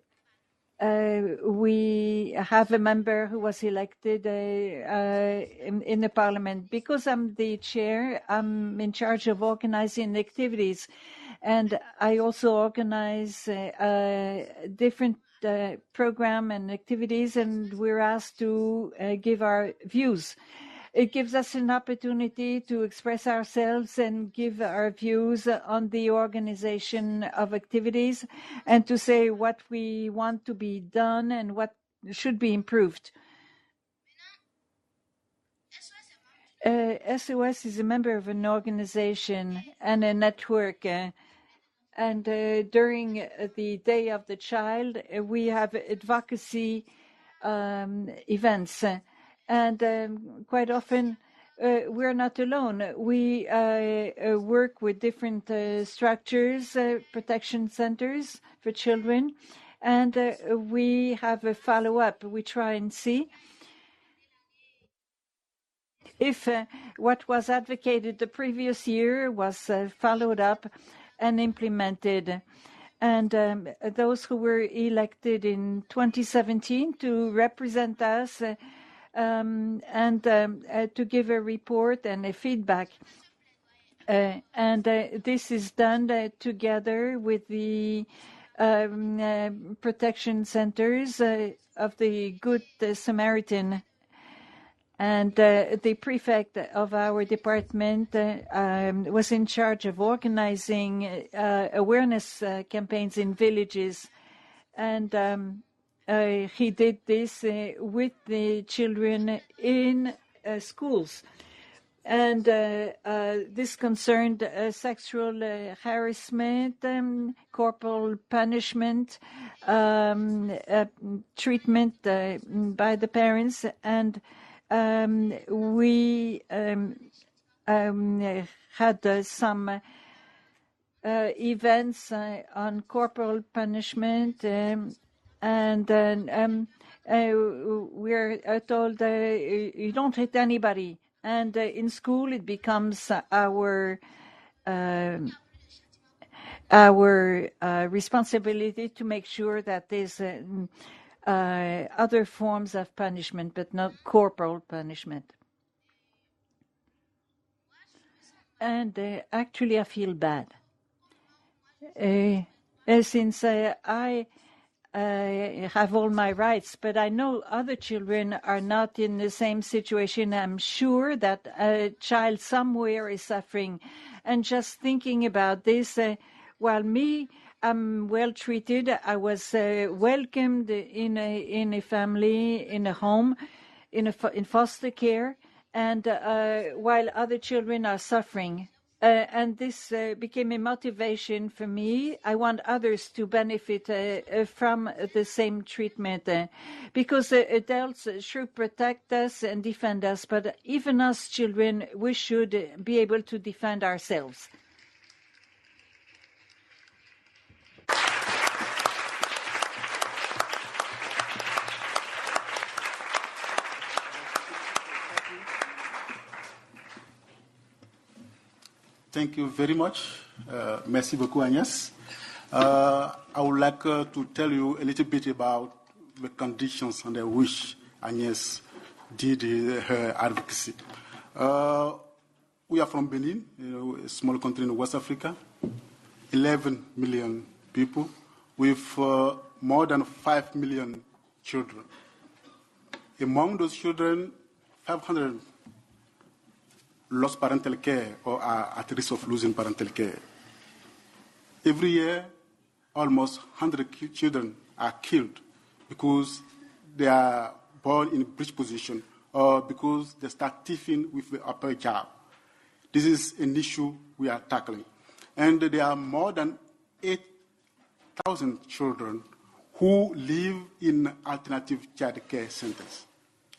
we have a member who was elected in the parliament. Because I'm the chair, I'm in charge of organizing activities. And I also organize different program and activities, and we're asked to give our views. It gives us an opportunity to express ourselves and give our views on the organization of activities and to say what we want to be done and what should be improved. SOS is a member of an organization and a network. And during the Day of the Child, we have advocacy events. And quite often, we're not alone. We work with different structures, protection centers for children, and we have a follow-up. We try and see if what was advocated the previous year was followed up and implemented. And those who were elected in 2017 to represent us and to give a report and a feedback. And this is done together with the protection centers of the Good Samaritan. And the prefect of our department was in charge of organizing awareness campaigns in villages. And he did this with the children in schools. And this concerned sexual harassment, corporal punishment, treatment by the parents. And we had some events on corporal punishment, and then we're told you don't hit anybody. And in school, it becomes our responsibility to make sure that there's other forms of punishment, but not corporal punishment. And actually, I feel bad. Since I have all my rights, but I know other children are not in the same situation. I'm sure that a child somewhere is suffering. And just thinking about this, while me, I'm well treated. I was welcomed in a family, in a home, in foster care, and while other children are suffering. And this became a motivation for me. I want others to benefit from the same treatment, because adults should protect us and defend us, but even us children, we should be able to defend ourselves. Thank you very much. Merci beaucoup, Agnès. I would like to tell you a little bit about the conditions under which Agnes did her advocacy. We are from Benin, a small country in West Africa, 11 million people with more than 5 million children. Among those children, 500 lost parental care or are at risk of losing parental care. Every year, almost 100 children are killed because they are born in breech position or because they start teething with the upper jaw. This is an issue we are tackling. And there are more than 8,000 children who live in alternative child care centers.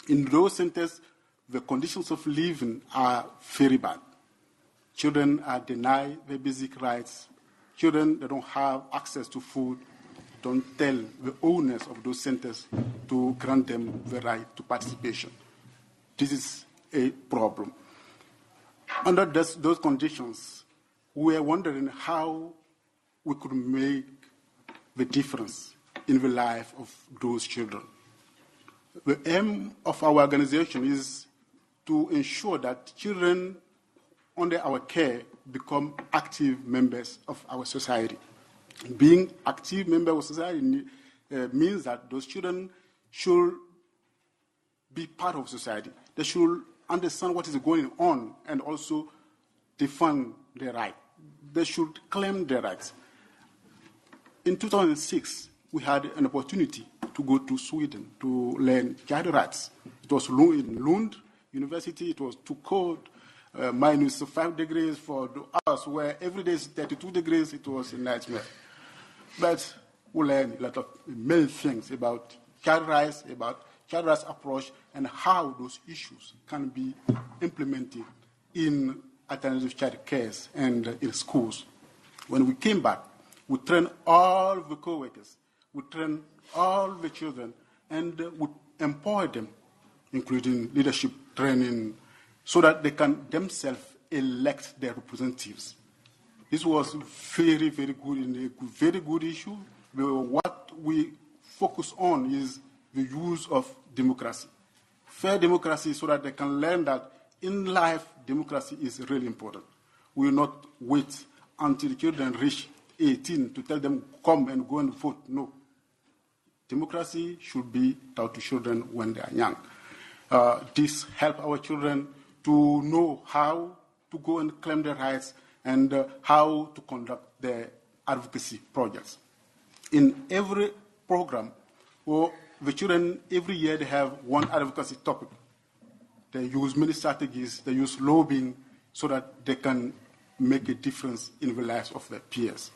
In those centers, the conditions of living are very bad. Children are denied their basic rights. Children that don't have access to food don't tell the owners of those centers to grant them the right to participation. This is a problem. Under those conditions, we are wondering how we could make the difference in the life of those children. The aim of our organization is to ensure that children under our care become active members of our society. Being active members of society means that those children should be part of society. They should understand what is going on and also defend their right. They should claim their rights. In 2006, we had an opportunity to go to Sweden to learn child rights. It was in Lund University. It was too cold, minus 5 degrees for us, where every day is 32 degrees. It was a nightmare. But we learned a lot of many things about child rights approach, and how those issues can be implemented in alternative child care and in schools. When we came back, we trained all the co-workers, we trained all the children, and we empowered them, including leadership training, so that they can themselves elect their representatives. This was very, very good and a very good issue. What we focus on is the use of democracy. Fair democracy, so that they can learn that in life, democracy is really important. We will not wait until the children reach 18 to tell them, come and go and vote. No. Democracy should be taught to children when they are young. This helps our children to know how to go and claim their rights and how to conduct their advocacy projects. In every program, the children, every year, they have one advocacy topic. They use many strategies, they use lobbying, so that they can make a difference in the lives of their peers.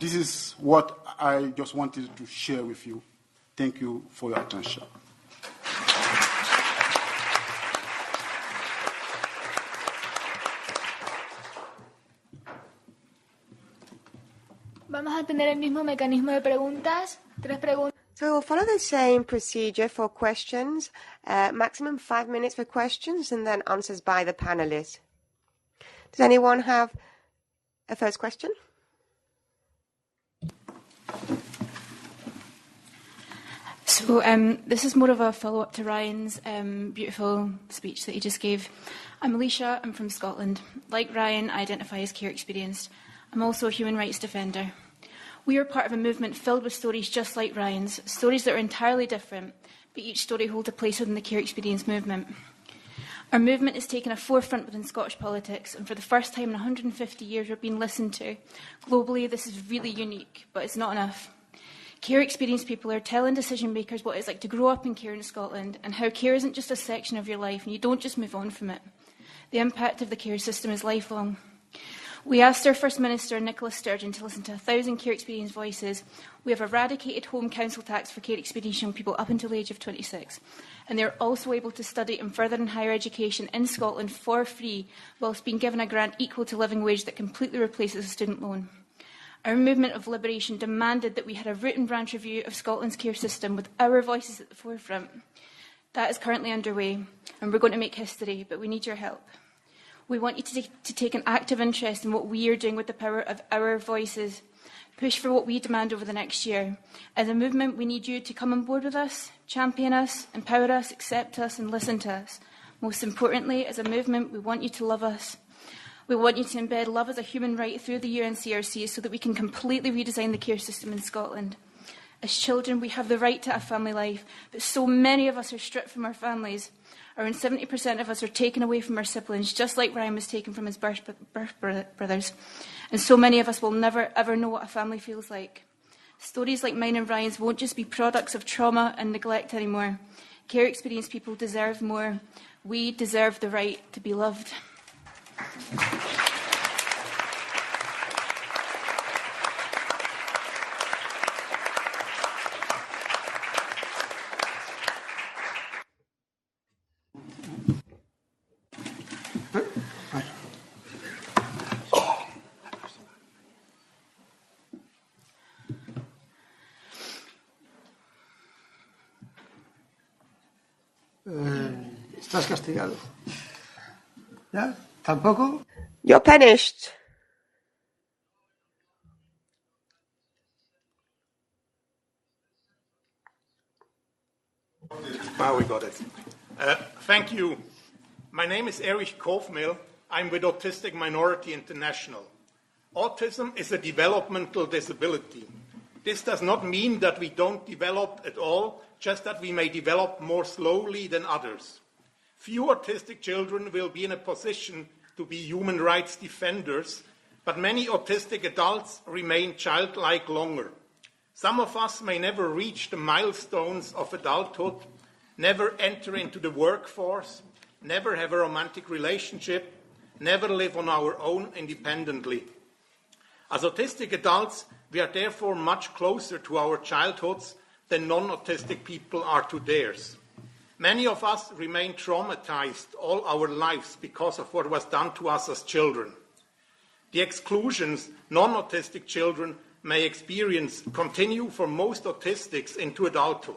This is what I just wanted to share with you. Thank you for your attention. Vamos a tener el mismo mecanismo de preguntas. 3 preguntas. So we'll follow the same procedure for questions, maximum 5 minutes for questions and then answers by the panelists. Does anyone have a first question? So this is more of a follow-up to Ryan's beautiful speech that he just gave. I'm Alicia, I'm from Scotland. Like Ryan, I identify as care experienced. I'm also a human rights defender. We are part of a movement filled with stories just like Ryan's, stories that are entirely different, but each story holds a place within the care experience movement. Our movement has taken a forefront within Scottish politics, and for the first time in 150 years we're being listened to. Globally, this is really unique, but it's not enough. Care experienced people are telling decision makers what it's like to grow up in care in Scotland, and how care isn't just a section of your life and you don't just move on from it. The impact of the care system is lifelong. We asked our First Minister, Nicola Sturgeon, to listen to 1,000 care experienced voices. We have eradicated home council tax for care experienced young people up until the age of 26. And they're also able to study and further in higher education in Scotland for free, whilst being given a grant equal to living wage that completely replaces a student loan. Our movement of liberation demanded that we had a root and branch review of Scotland's care system with our voices at the forefront. That is currently underway, and we're going to make history, but we need your help. We want you to take an active interest in what we are doing with the power of our voices. push for what we demand over the next year. As a movement, we need you to come on board with us, champion us, empower us, accept us, and listen to us. Most importantly, as a movement, we want you to love us. We want you to embed love as a human right through the UNCRC so that we can completely redesign the care system in Scotland. As children, we have the right to a family life, but so many of us are stripped from our families. Around 70% of us are taken away from our siblings, just like Ryan was taken from his birth brothers. And so many of us will never, ever know what a family feels like. Stories like mine and Ryan's won't just be products of trauma and neglect anymore. Care experienced people deserve more. We deserve the right to be loved. Estás castigado. ¿Ya? ¿Tampoco? You're punished. Wow, we got it. Thank you. My name is Erich Kofmel. I'm with Autistic Minority International. Autism is a developmental disability. This does not mean that we don't develop at all, just that we may develop more slowly than others. Few autistic children will be in a position to be human rights defenders, but many autistic adults remain childlike longer. Some of us may never reach the milestones of adulthood, never enter into the workforce, never have a romantic relationship, never live on our own independently. As autistic adults, we are therefore much closer to our childhoods than non-autistic people are to theirs. Many of us remain traumatized all our lives because of what was done to us as children. The exclusions non-autistic children may experience continue for most autistics into adulthood.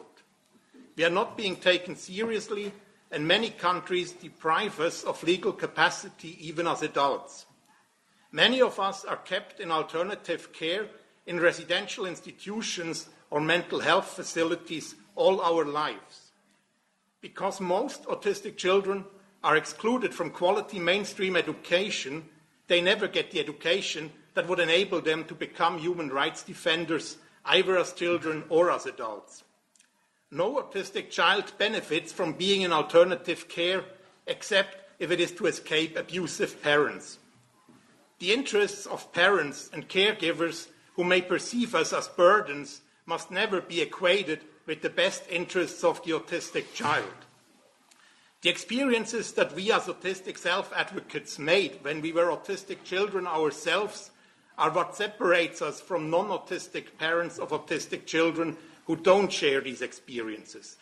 We are not being taken seriously, and many countries deprive us of legal capacity even as adults. Many of us are kept in alternative care in residential institutions or mental health facilities all our lives. Because most autistic children are excluded from quality mainstream education, they never get the education that would enable them to become human rights defenders, either as children or as adults. No autistic child benefits from being in alternative care, except if it is to escape abusive parents. The interests of parents and caregivers who may perceive us as burdens must never be equated with the best interests of the autistic child. The experiences that we as autistic self-advocates made when we were autistic children ourselves are what separates us from non-autistic parents of autistic children who don't share these experiences.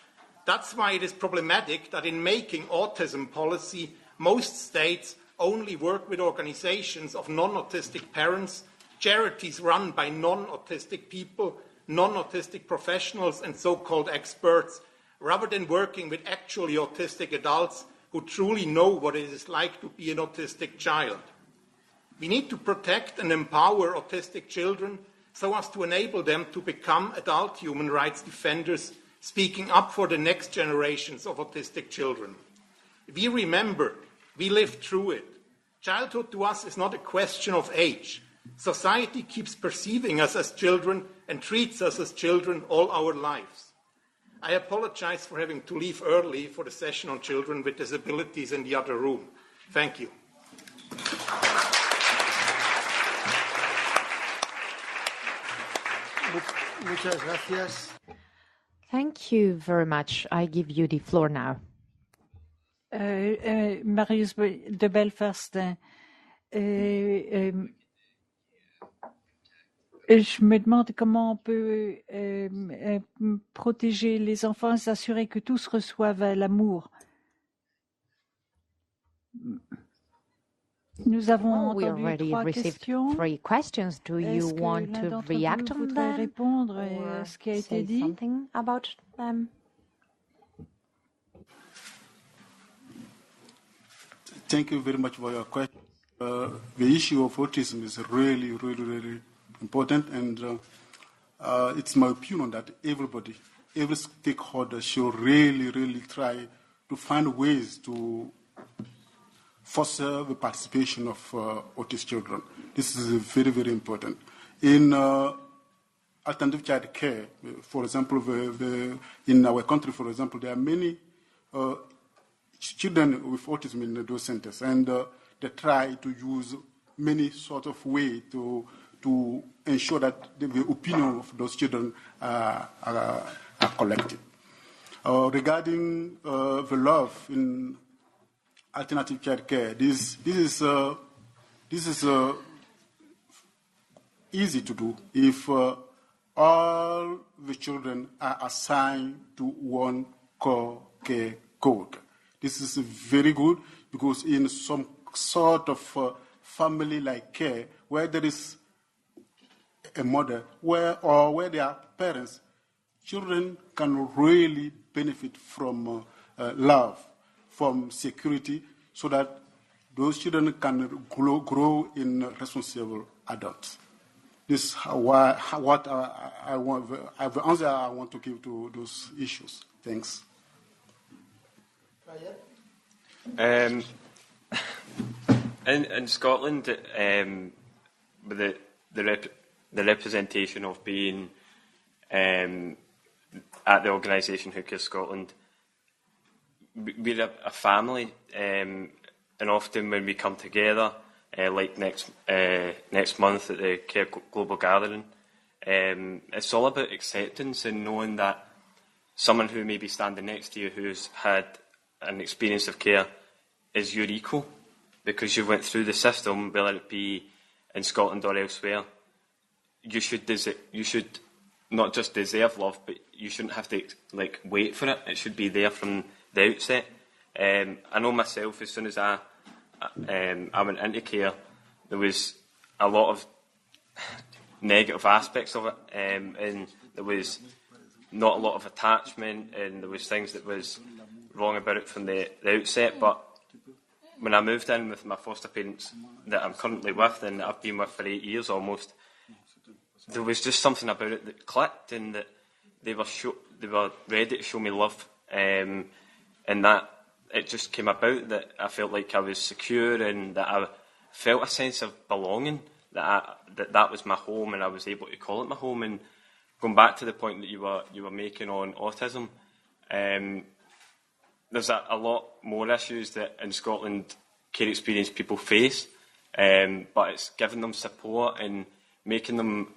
That's why it is problematic that in making autism policy, most states only work with organizations of non-autistic parents, charities run by non-autistic people, non-autistic professionals and so-called experts, rather than working with actually autistic adults who truly know what it is like to be an autistic child. We need to protect and empower autistic children so as to enable them to become adult human rights defenders, speaking up for the next generations of autistic children. We remember, we lived through it. Childhood to us is not a question of age. Society keeps perceiving us as children and treats us as children all our lives. I apologize for having to leave early for the session on children with disabilities in the other room. Thank you. Muchas gracias. Thank you very much. I give you the floor now. Marius de Belfast, je me demande comment on peut protéger les enfants et s'assurer que tous reçoivent l'amour. Nous avons entendu 3 questions. 3 questions. Do you want to react on them répondre à ce qui a été dit? Something about them? Thank you very much for your question. The issue of autism is really important, and it's my opinion that every stakeholder should really try to find ways to foster the participation of autistic children. This is very important. In alternative child care, for example, in our country, for example, there are many children with autism in those centers, and they try to use many sort of way to ensure that the opinion of those children are collected. Regarding the love in alternative child care, this is easy to do if all the children are assigned to one core care code. This is very good because in some sort of family-like care where there is a mother where there are parents, children can really benefit from love, from security, so that those children can grow in responsible adults. This is what I want, the answer I want to give to those issues. Thanks. In Scotland, with the representation of being at the organisation Who Cares Scotland, we're a family, and often when we come together, like next month at the Care Global Gathering, it's all about acceptance and knowing that someone who may be standing next to you who's had an experience of care is your equal, because you went through the system, whether it be in Scotland or elsewhere. You should not just deserve love, but you shouldn't have to wait for it. It should be there from the outset. I know myself, as soon as I went into care, there was a lot of negative aspects of it, and there was not a lot of attachment, and there was things that was wrong about it from the outset. But when I moved in with my foster parents that I'm currently with, and I've been with for 8 years almost, there was just something about it that clicked, and that they were ready to show me love, and that it just came about that I felt like I was secure, and that I felt a sense of belonging, that was my home, and I was able to call it my home. And going back to the point that you were making on autism, there's a lot more issues that in Scotland care experience people face, but it's giving them support and making them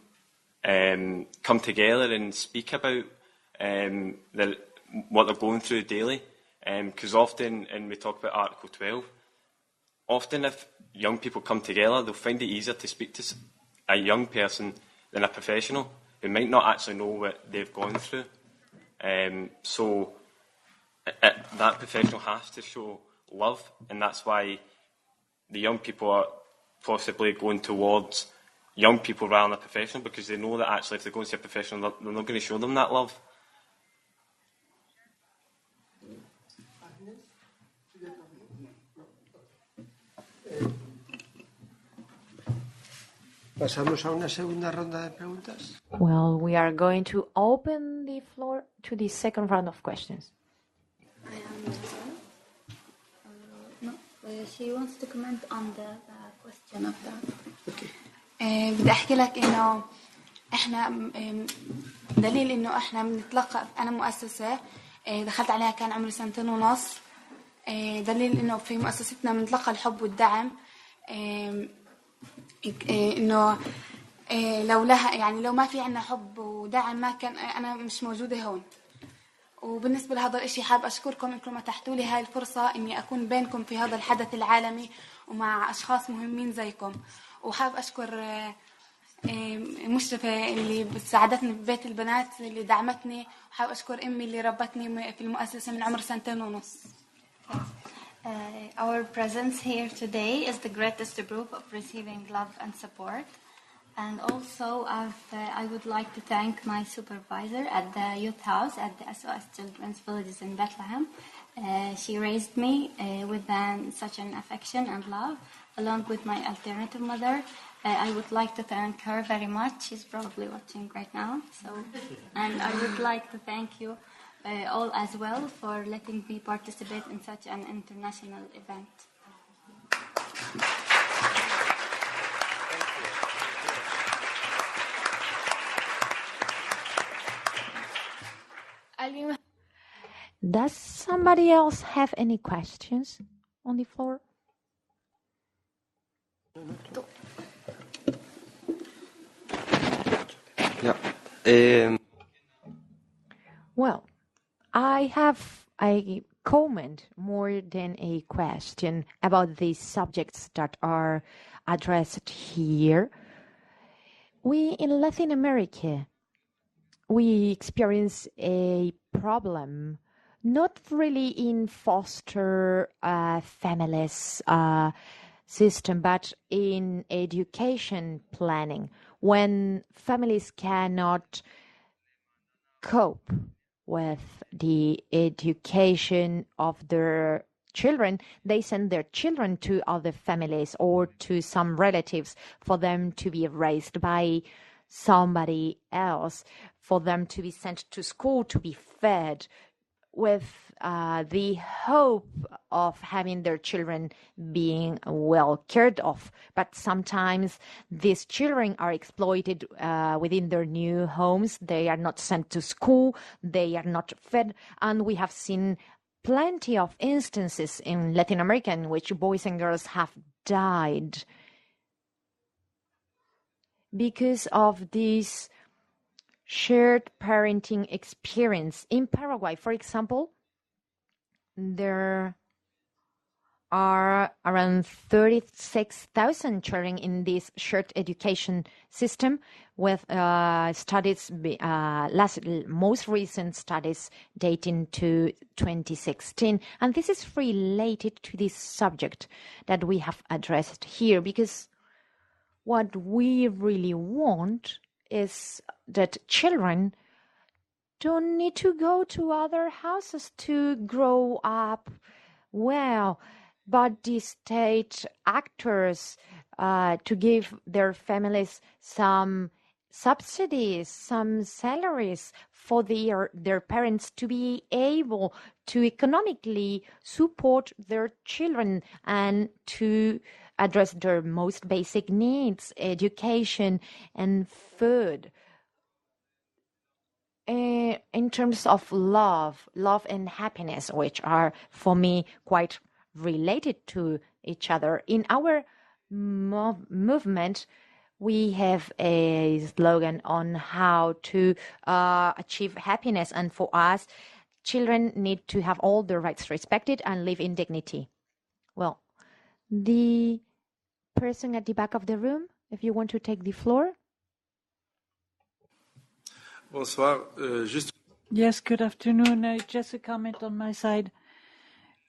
come together and speak about what they're going through daily. Because often, and we talk about Article 12, often if young people come together, they'll find it easier to speak to a young person than a professional who might not actually know what they've gone through. So that professional has to show love, and that's why the young people are possibly going towards young people rather than a professional, because they know that actually if they're going to see a professional, they're not going to show them that love. Pasamos a una segunda ronda de preguntas. Well, we are going to open the floor to the second round of questions. No, she wants to comment on the question of that. Okay. بدي أحكي لك إنه إحنا دليل إنه إحنا بنتلقى. أنا مؤسسة دخلت عليها كان عمري 2.5 سنين. دليل إنه في مؤسستنا بنتلقى الحب والدعم. إنه لو ما في عنا حب ودعم ما كان أنا مش موجودة هون. وبالنسبة لهذا الإشي حاب أشكركم إنكم أتحتوا لي هاي الفرصة إني أكون بينكم في هذا الحدث العالمي ومع أشخاص مهمين زيكم. وحاب أشكر مشرفة اللي ساعدتني ببيت البنات اللي دعمتني، وحاب أشكر أمي اللي ربتني في المؤسسة من عمر 2.5 سنين. Our presence here today is the greatest proof of receiving love and support. And also, I would like to thank my supervisor at the youth house at the SOS Children's Villages in Bethlehem. She raised me with such an affection and love, along with my alternative mother. I would like to thank her very much. She's probably watching right now. And I would like to thank you all as well for letting me participate in such an international event. Does somebody else have any questions on the floor? Yeah. Well, I have a comment more than a question about the subjects that are addressed here. We in Latin America, we experience a problem, not really in foster families system, but in education planning, when families cannot cope with the education of their children, they send their children to other families or to some relatives for them to be raised by somebody else, for them to be sent to school to be fed, with the hope of having their children being well cared of. But sometimes these children are exploited within their new homes. They are not sent to school. They are not fed. And we have seen plenty of instances in Latin America in which boys and girls have died because of this shared parenting experience. In Paraguay, for example, there are around 36,000 children in this shared education system, with studies, most recent studies dating to 2016. And this is related to this subject that we have addressed here, because what we really want is that children don't need to go to other houses to grow up well, but the state actors to give their families some subsidies, some salaries for their parents to be able to economically support their children and to address their most basic needs, education and food. In terms of love and happiness, which are for me quite related to each other. In our movement, we have a slogan on how to achieve happiness. And for us, children need to have all their rights respected and live in dignity. Well, the person at the back of the room, if you want to take the floor. Bonsoir. Yes, good afternoon. Just a comment on my side.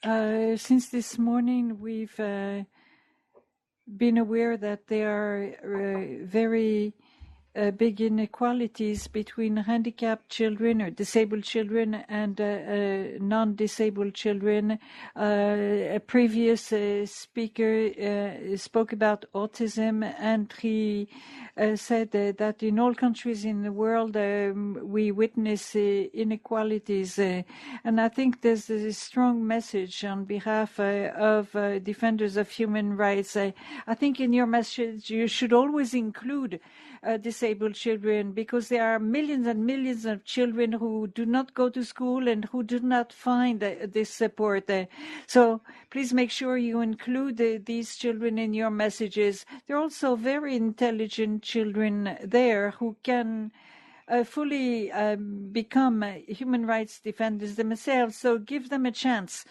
Since this morning, we've been aware that there are very big inequalities between handicapped children or disabled children and non-disabled children. A previous speaker spoke about autism, and he said that in all countries in the world we witness inequalities. And I think there's a strong message on behalf of defenders of human rights. I think in your message you should always include disabled children, because there are millions and millions of children who do not go to school and who do not find this support. So please make sure you include these children in your messages. There are also very intelligent children there who can fully become human rights defenders themselves. So give them a chance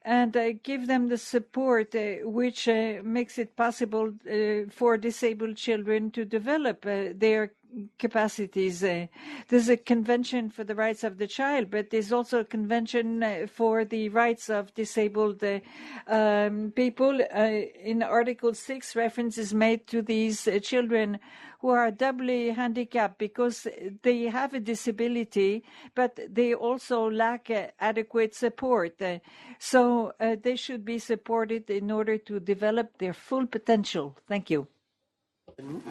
and give them the support which makes it possible for disabled children to develop their capacities. There's a convention for the rights of the child, but there's also a convention for the rights of disabled people. In Article 6, reference is made to these children who are doubly handicapped because they have a disability, but they also lack adequate support. So they should be supported in order to develop their full potential. Thank you.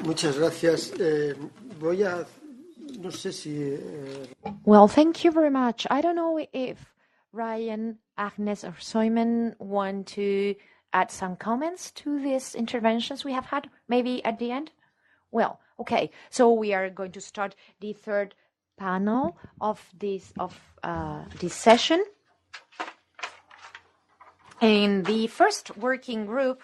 Muchas gracias. No sé si. Well, thank you very much. I don't know if Ryan, Agnes, or Simon want to add some comments to these interventions we have had, maybe at the end? Well, okay. So we are going to start the third panel of this session. In the first working group,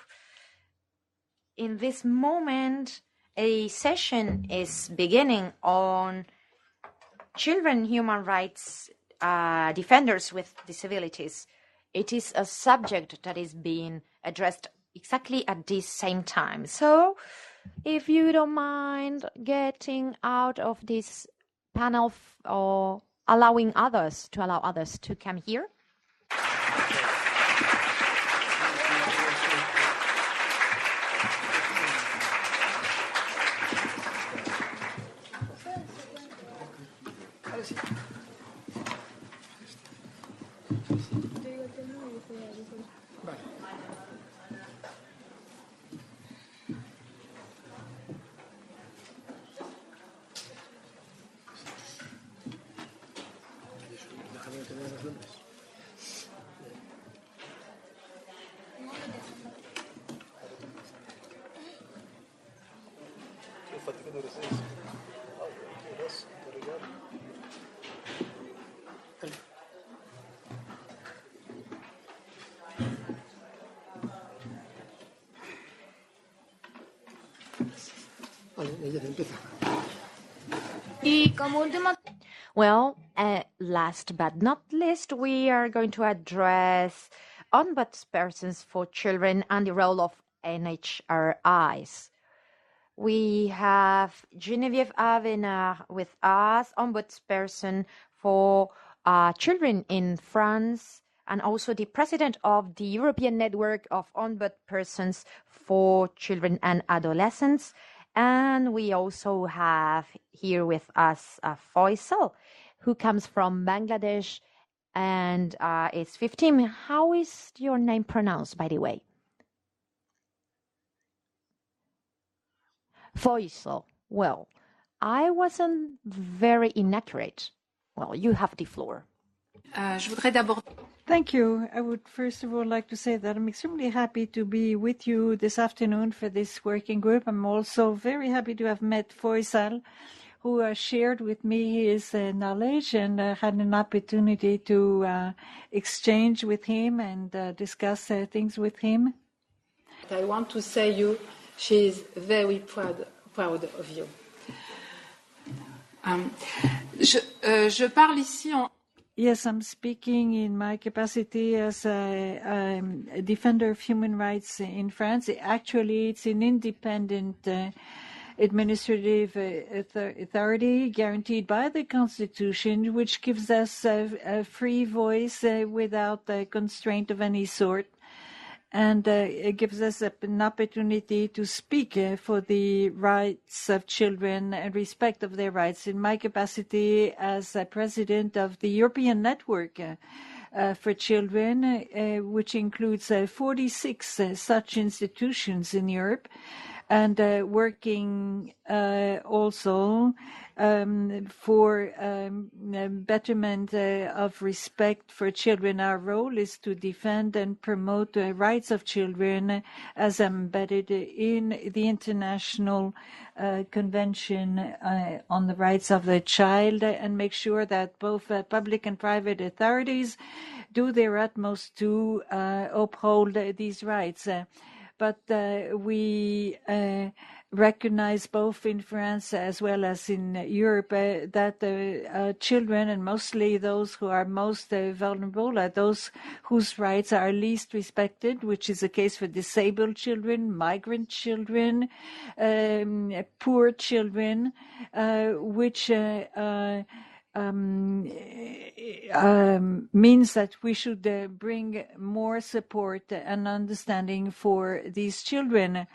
in this moment, a session is beginning on children human rights defenders with disabilities. It is a subject that is being addressed exactly at this same time. So, if you don't mind getting out of this panel or allow others to come here. Well, last but not least, we are going to address ombudspersons for children and the role of NHRIs. We have Geneviève Avenard with us, ombudsperson for children in France, and also the president of the European Network of Ombudspersons for Children and Adolescents. And we also have here with us Faisal, who comes from Bangladesh and is 15. How is your name pronounced, by the way? Faisal. Well, I wasn't very inaccurate. Well, you have the floor. Thank you. I would first of all like to say that I'm extremely happy to be with you this afternoon for this working group. I'm also very happy to have met Faisal, who shared with me his knowledge and had an opportunity to exchange with him and discuss things with him. I want to say she is very proud of you. Je parle ici en... Yes, I'm speaking in my capacity as a defender of human rights in France. Actually, it's an independent administrative authority guaranteed by the Constitution, which gives us a free voice without the constraint of any sort. And it gives us an opportunity to speak for the rights of children and respect of their rights. In my capacity as president of the European Network for Children, which includes 46 such institutions in Europe, and working also for betterment of respect for children. Our role is to defend and promote the rights of children as embedded in the International Convention on the Rights of the Child, and make sure that both public and private authorities do their utmost to uphold these rights. But we recognize both in France as well as in Europe that children, and mostly those who are most vulnerable, are those whose rights are least respected, which is the case for disabled children, migrant children, poor children, which means that we should bring more support and understanding for these children.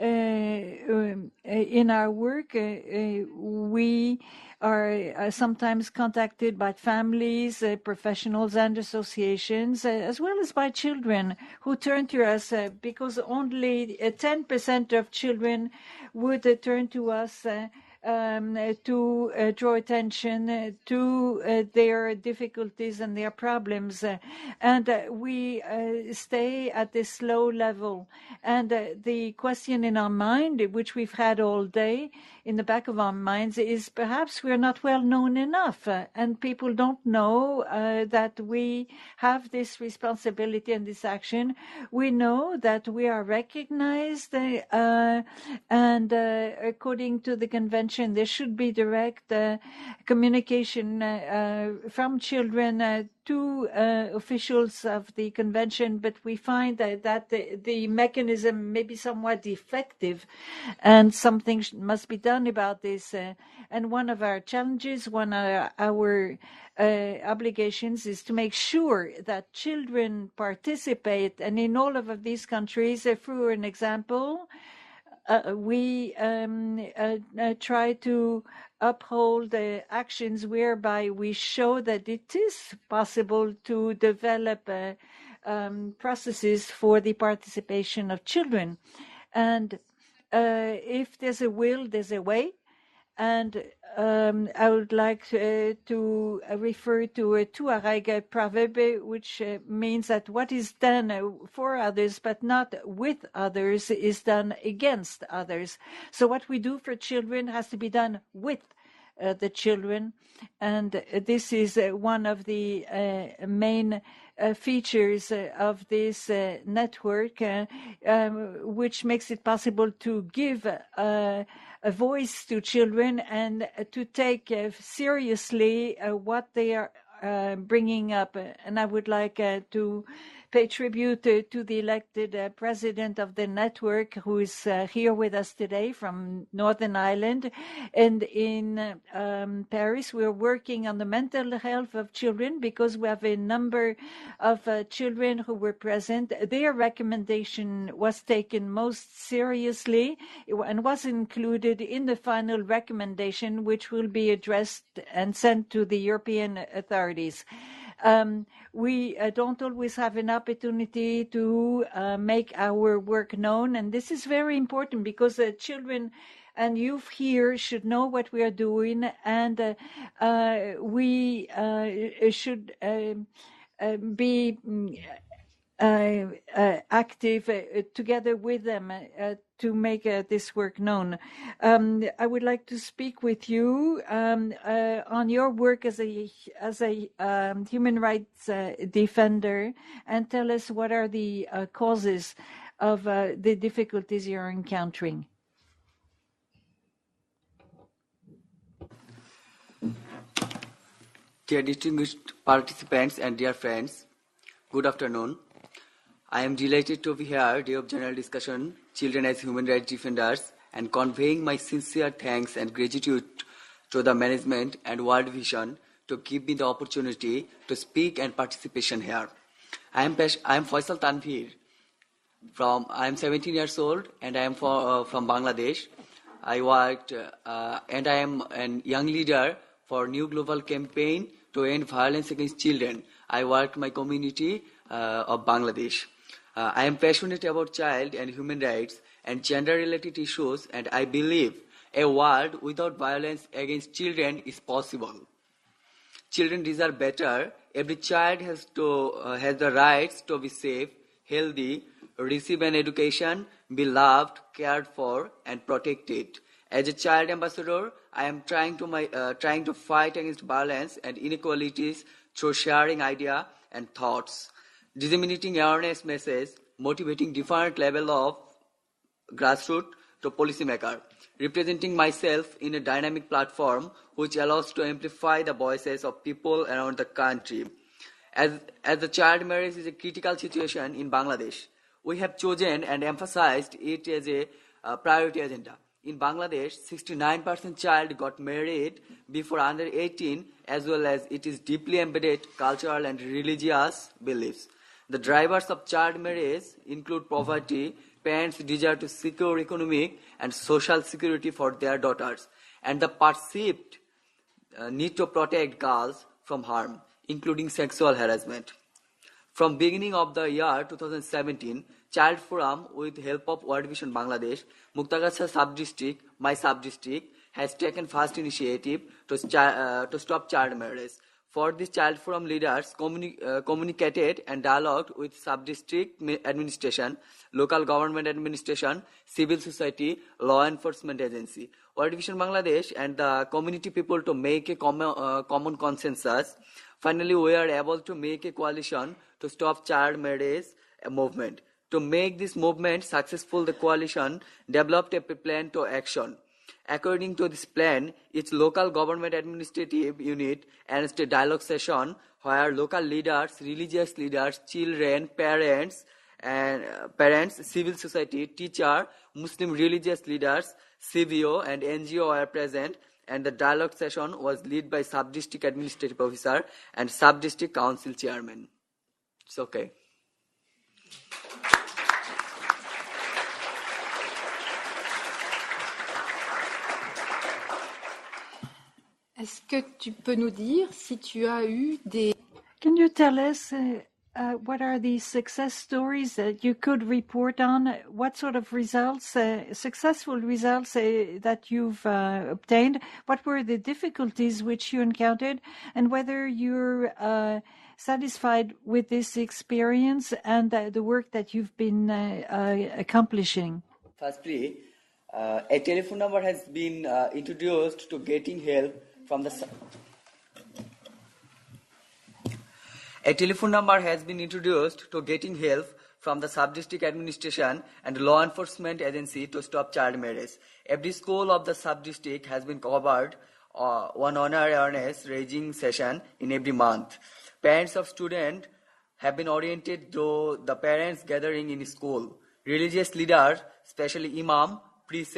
In our work, we are sometimes contacted by families, professionals and associations, as well as by children who turn to us because only 10% of children would turn to us to draw attention to their difficulties and their problems. And we stay at this low level. And the question in our mind, which we've had all day, in the back of our minds, is perhaps we're not well known enough. And people don't know that we have this responsibility and this action. We know that we are recognized and according to the convention, there should be direct communication from children to officials of the convention, but we find that the mechanism may be somewhat defective and something must be done about this. And one of our challenges, one of our obligations is to make sure that children participate. And in all of these countries, through an example, we try to uphold actions whereby we show that it is possible to develop processes for the participation of children. And if there's a will, there's a way. And I would like to refer to a Tuareg proverb, which means that what is done for others but not with others is done against others. So what we do for children has to be done with the children. And this is one of the main features of this network, which makes it possible to give a voice to children and to take seriously what they are bringing up. And I would like to pay tribute to the elected president of the network, who is here with us today from Northern Ireland. And in Paris, we're working on the mental health of children because we have a number of children who were present. Their recommendation was taken most seriously and was included in the final recommendation, which will be addressed and sent to the European authorities. We don't always have an opportunity to make our work known, and this is very important because children and youth here should know what we are doing, and we should be active together with them to make this work known. I would like to speak with you on your work as a human rights defender, and tell us what are the causes of the difficulties you're encountering. Dear distinguished participants and dear friends, good afternoon. I am delighted to be here, day of general discussion, Children as Human Rights Defenders, and conveying my sincere thanks and gratitude to the management and World Vision to give me the opportunity to speak and participation here. I am Faisal Tanvir. I am 17 years old and I am from Bangladesh. I worked and I am a young leader for New Global Campaign to end violence against children. I work my community of Bangladesh. I am passionate about child and human rights and gender-related issues, and I believe a world without violence against children is possible. Children deserve better. Every child has the rights to be safe, healthy, receive an education, be loved, cared for, and protected. As a child ambassador, I am trying to fight against violence and inequalities through sharing ideas and thoughts, disseminating awareness messages, motivating different levels of grassroots to policymaker, representing myself in a dynamic platform which allows to amplify the voices of people around the country. As the child marriage is a critical situation in Bangladesh, we have chosen and emphasized it as a priority agenda. In Bangladesh, 69% child got married before under 18, as well as it is deeply embedded cultural and religious beliefs. The drivers of child marriage include poverty, parents' desire to secure economic and social security for their daughters, and the perceived need to protect girls from harm, including sexual harassment. From beginning of the year 2017, Child Forum, with help of World Vision Bangladesh, Muktagacha sub-district, my sub-district, has taken first initiative to stop child marriage. For this, Child Forum leaders communicated and dialogued with sub-district administration, local government administration, civil society, law enforcement agency, World Vision Bangladesh, and the community people to make a common consensus. Finally, we are able to make a coalition to stop child marriage movement. To make this movement successful, the coalition developed a plan to action. According to this plan, each local government administrative unit arranged a dialogue session where local leaders, religious leaders, children, parents, civil society, teacher, Muslim religious leaders, CVO and NGO were present, and the dialogue session was led by sub-district administrative officer and sub-district council chairman. It's okay. Est-ce que tu peux nous dire si tu as eu des... Can you tell us what are the success stories that you could report on? What sort of results, successful results that you've obtained? What were the difficulties which you encountered? And whether you're satisfied with this experience and the work that you've been accomplishing? Firstly, a telephone number has been introduced to getting help from the... A telephone number has been introduced to getting help from the sub-district administration and law enforcement agency to stop child marriage. Every school of the sub-district has been covered one honor awareness raising session in every month. Parents of students have been oriented to the parents gathering in school. Religious leaders, especially imam, priest,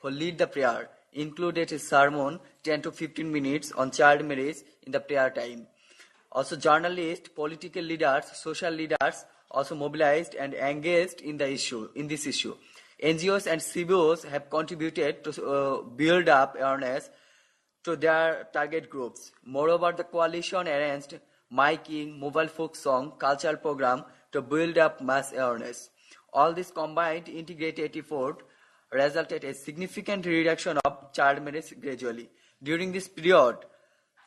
who lead the prayer, included a sermon 10 to 15 minutes on child marriage in the prayer time. Also, journalists, political leaders, social leaders also mobilized and engaged in this issue. NGOs and CBOs have contributed to build up awareness to their target groups. Moreover, the coalition arranged miking, mobile folk song, cultural program to build up mass awareness. All this combined integrated effort resulted in a significant reduction of child marriage gradually. During this period,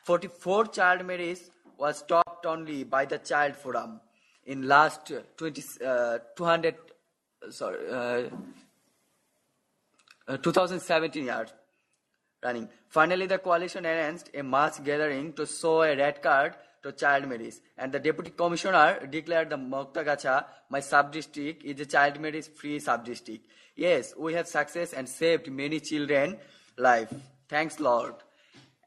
44 child marriage was stopped only by the Child Forum in last 2017 years running. Finally, the coalition arranged a mass gathering to show a red card to child marriage, and the deputy commissioner declared the Muktagacha, my sub-district, is a child marriage free sub-district. Yes, we have success and saved many children's life. Thanks, Lord.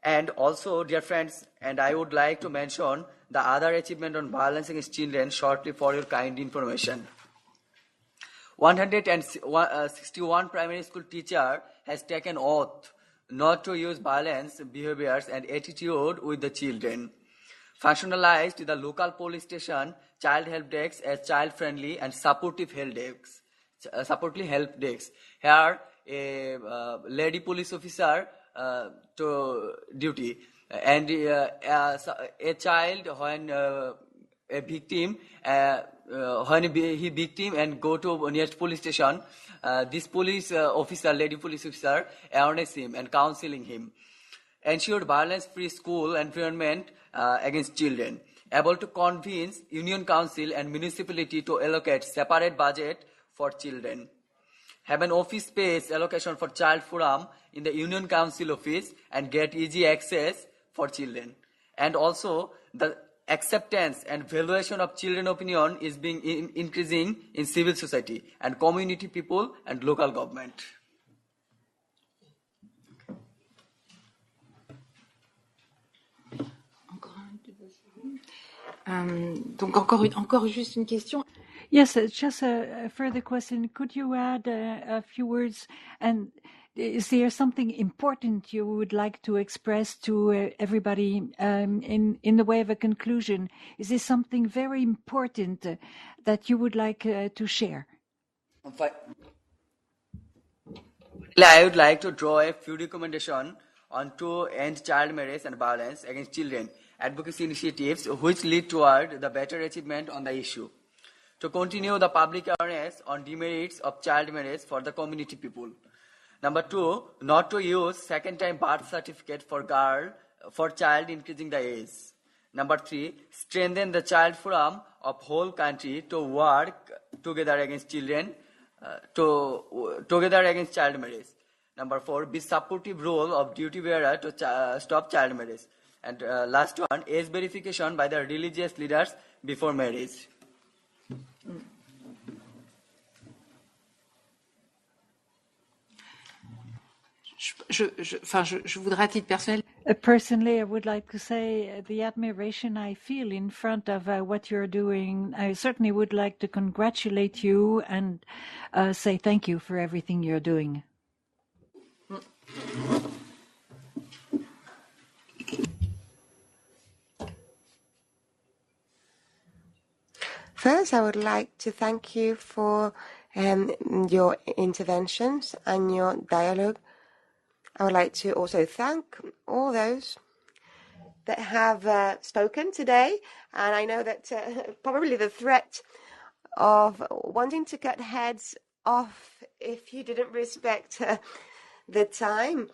And also, dear friends, and I would like to mention the other achievement on violence against children shortly for your kind information. 161 primary school teacher has taken oath not to use violence behaviors and attitude with the children. Functionalized the local police station, child help desks as child-friendly and supportive help desks. Here, a lady police officer to duty, and a child when a victim he victim and go to nearest police station, this police officer, lady police officer, awareness him and counseling him. Ensured violence-free school environment against children. Able to convince Union Council and municipality to allocate separate budget for children. Have an office space allocation for Child Forum in the Union Council office and get easy access for children. And also, the acceptance and valuation of children opinion is being increasing in civil society and community people and local government. Donc encore juste une question. Yes, just a further question. Could you add a few words? And is there something important you would like to express to everybody in the way of a conclusion? Is there something very important that you would like to share? I would like to draw a few recommendations on to end child marriage and violence against children, advocacy initiatives which lead toward the better achievement on the issue. To continue the public awareness on demerits of child marriage for the community people. Number 2, not to use second-time birth certificate for child increasing the age. Number 3, strengthen the child forum of whole country to work together against children, together against child marriage. Number 4, be supportive role of duty bearer to stop child marriage. And last one, age verification by the religious leaders before marriage. Je voudrais à titre personnel. Personally, I would like to say the admiration I feel in front of what you're doing. I certainly would like to congratulate you and say thank you for everything you're doing. First, I would like to thank you for your interventions and your dialogue. I would like to also thank all those that have spoken today. And I know that probably the threat of wanting to cut heads off if you didn't respect the time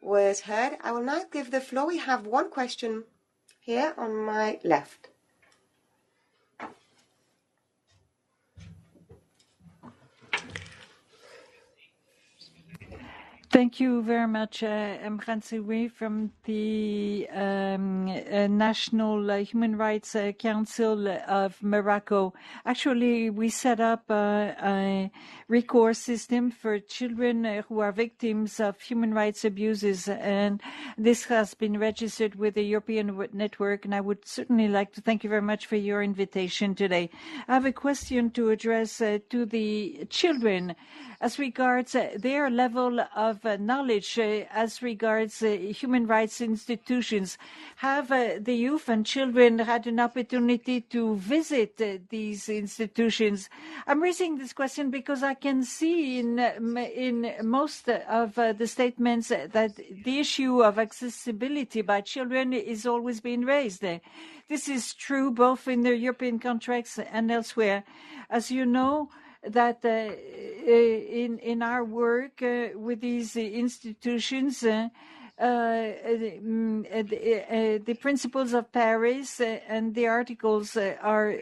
was heard. I will now give the floor. We have one question here on my left. Thank you very much. I'm Francois from the National Human Rights Council of Morocco. Actually, we set up a recourse system for children who are victims of human rights abuses, and this has been registered with the European network, and I would certainly like to thank you very much for your invitation today. I have a question to address to the children as regards their level of knowledge as regards human rights institutions. Have the youth and children had an opportunity to visit these institutions? I'm raising this question because I can see in most of the statements that the issue of accessibility by children is always being raised. This is true both in the European contracts and elsewhere. As you know, that in our work with these institutions, the principles of Paris and the articles are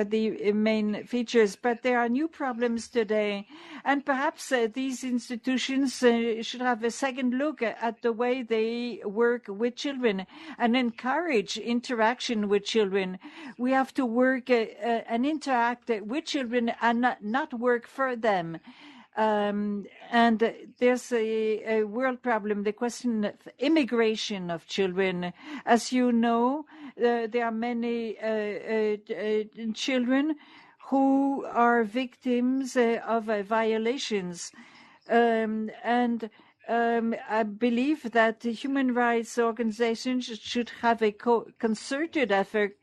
the main features, but there are new problems today, and perhaps these institutions should have a second look at the way they work with children and encourage interaction with children. We have to work and interact with children and not work for them. And there's a world problem, the question of immigration of children. As you know, there are many children who are victims of violations. I believe that human rights organizations should have a concerted effort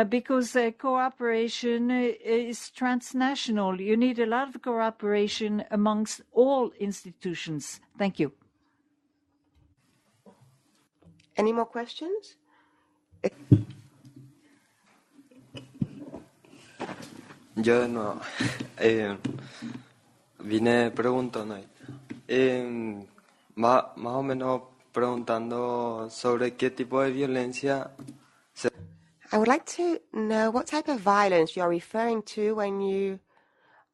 because cooperation is transnational. You need a lot of cooperation amongst all institutions. Thank you. Any more questions? Yo no. Vine preguntando. Más o menos preguntando sobre qué tipo de violencia se... I would like to know what type of violence you're referring to when you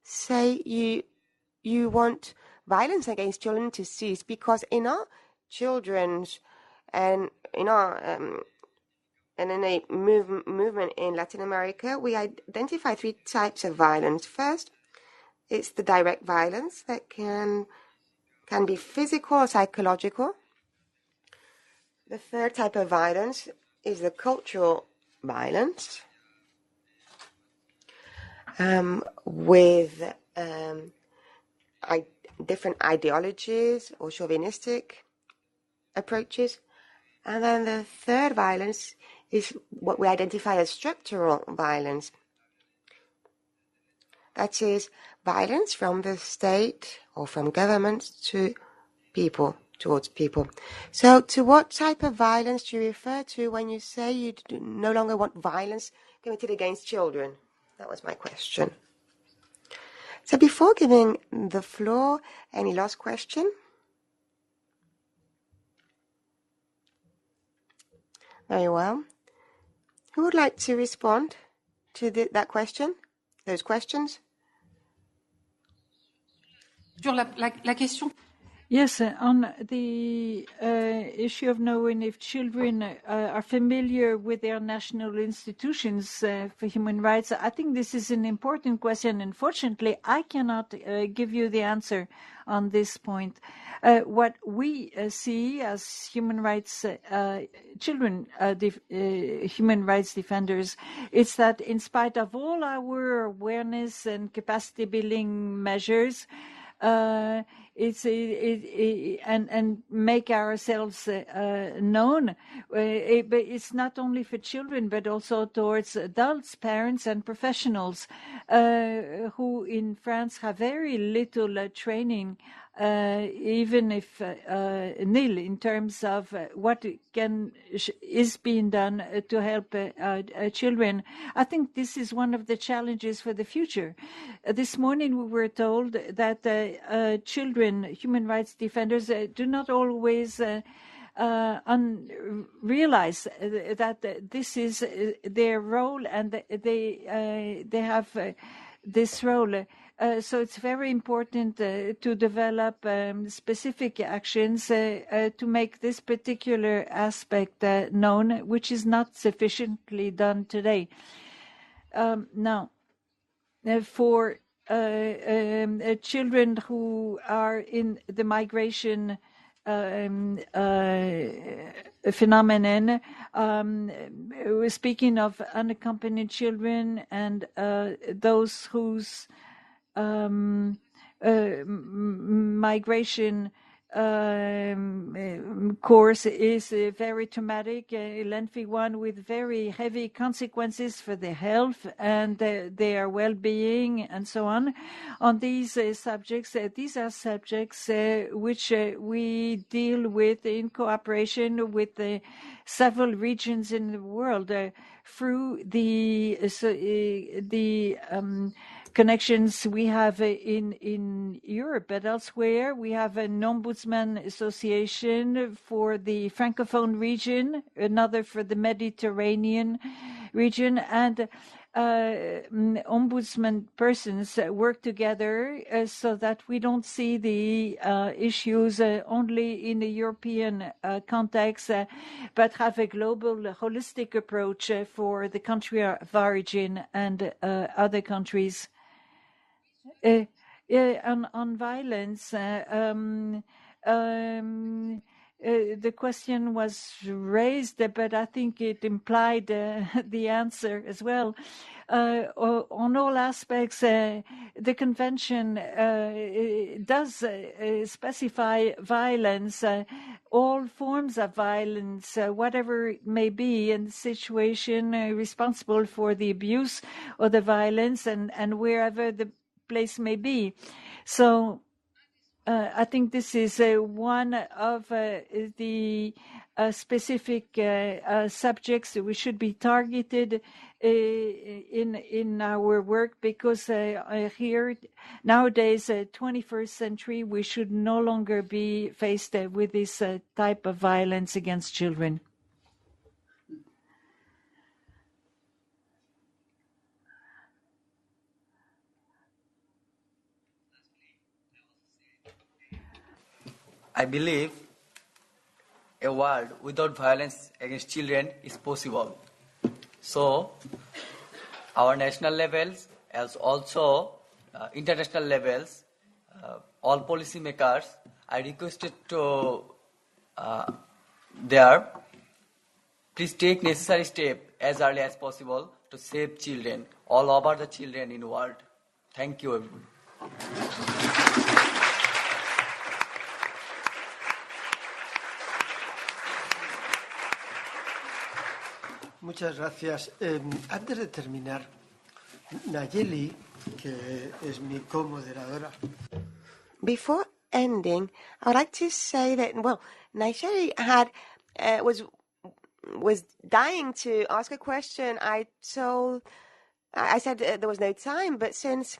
say you want violence against children to cease, because in our children's and in our and in a movement in Latin America, we identify 3 types of violence. First, it's the direct violence that can be physical or psychological. The third type of violence is the cultural violence with different ideologies or chauvinistic approaches. And then the third violence is what we identify as structural violence. That is violence from the state or from governments to people, towards people. So to what type of violence do you refer to when you say you no longer want violence committed against children? That was my question. So before giving the floor, any last question? Very well. Who would like to respond to that question? Those questions? Sur la question. Yes, on the issue of knowing if children are familiar with their national institutions for human rights, I think this is an important question. Unfortunately, I cannot give you the answer on this point. What we see as human rights human rights defenders, is that in spite of all our awareness and capacity building measures, and make ourselves known. But it's not only for children, but also towards adults, parents, and professionals who in France have very little training, even if nil, in terms of what is being done to help children. I think this is one of the challenges for the future. This morning we were told that children, human rights defenders, do not always realize that this is their role, and they have this role. So it's very important to develop specific actions to make this particular aspect known, which is not sufficiently done today. Now, for children who are in the migration phenomenon, we're speaking of unaccompanied children and those whose migration course is a very traumatic, lengthy one with very heavy consequences for their health and their well-being and so on. On these subjects, these are subjects which we deal with in cooperation with several regions in the world through the connections we have in Europe, but elsewhere we have an ombudsman association for the Francophone region, another for the Mediterranean region, and ombudsman persons work together so that we don't see the issues only in the European context, but have a global, holistic approach for the country of origin and other countries. On violence, the question was raised, but I think it implied the answer as well. On all aspects, the convention does specify violence, all forms of violence, whatever it may be, in the situation responsible for the abuse or the violence, and wherever the place may be. So I think this is one of the specific subjects that we should be targeted in our work, because here nowadays, 21st century, we should no longer be faced with this type of violence against children. I believe a world without violence against children is possible. So, our national levels, as also international levels, all policymakers are requested to please take necessary steps as early as possible to save children, all over the children in the world. Thank you, everyone. Muchas gracias. Antes de terminar, Nayeli, que es mi co-moderadora. Before ending, I would like to say that, well, Nayeli had was dying to ask a question. I said there was no time, but since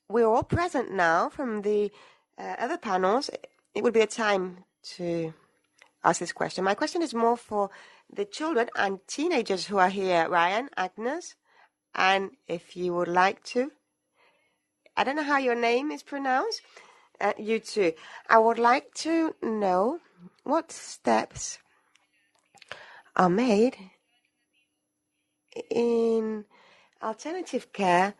we're all present now from the other panels, it would be a time to ask this question. My question is more for the children and teenagers who are here, Ryan, Agnes, and if you would like to, I don't know how your name is pronounced, you too. I would like to know what steps are made in alternative care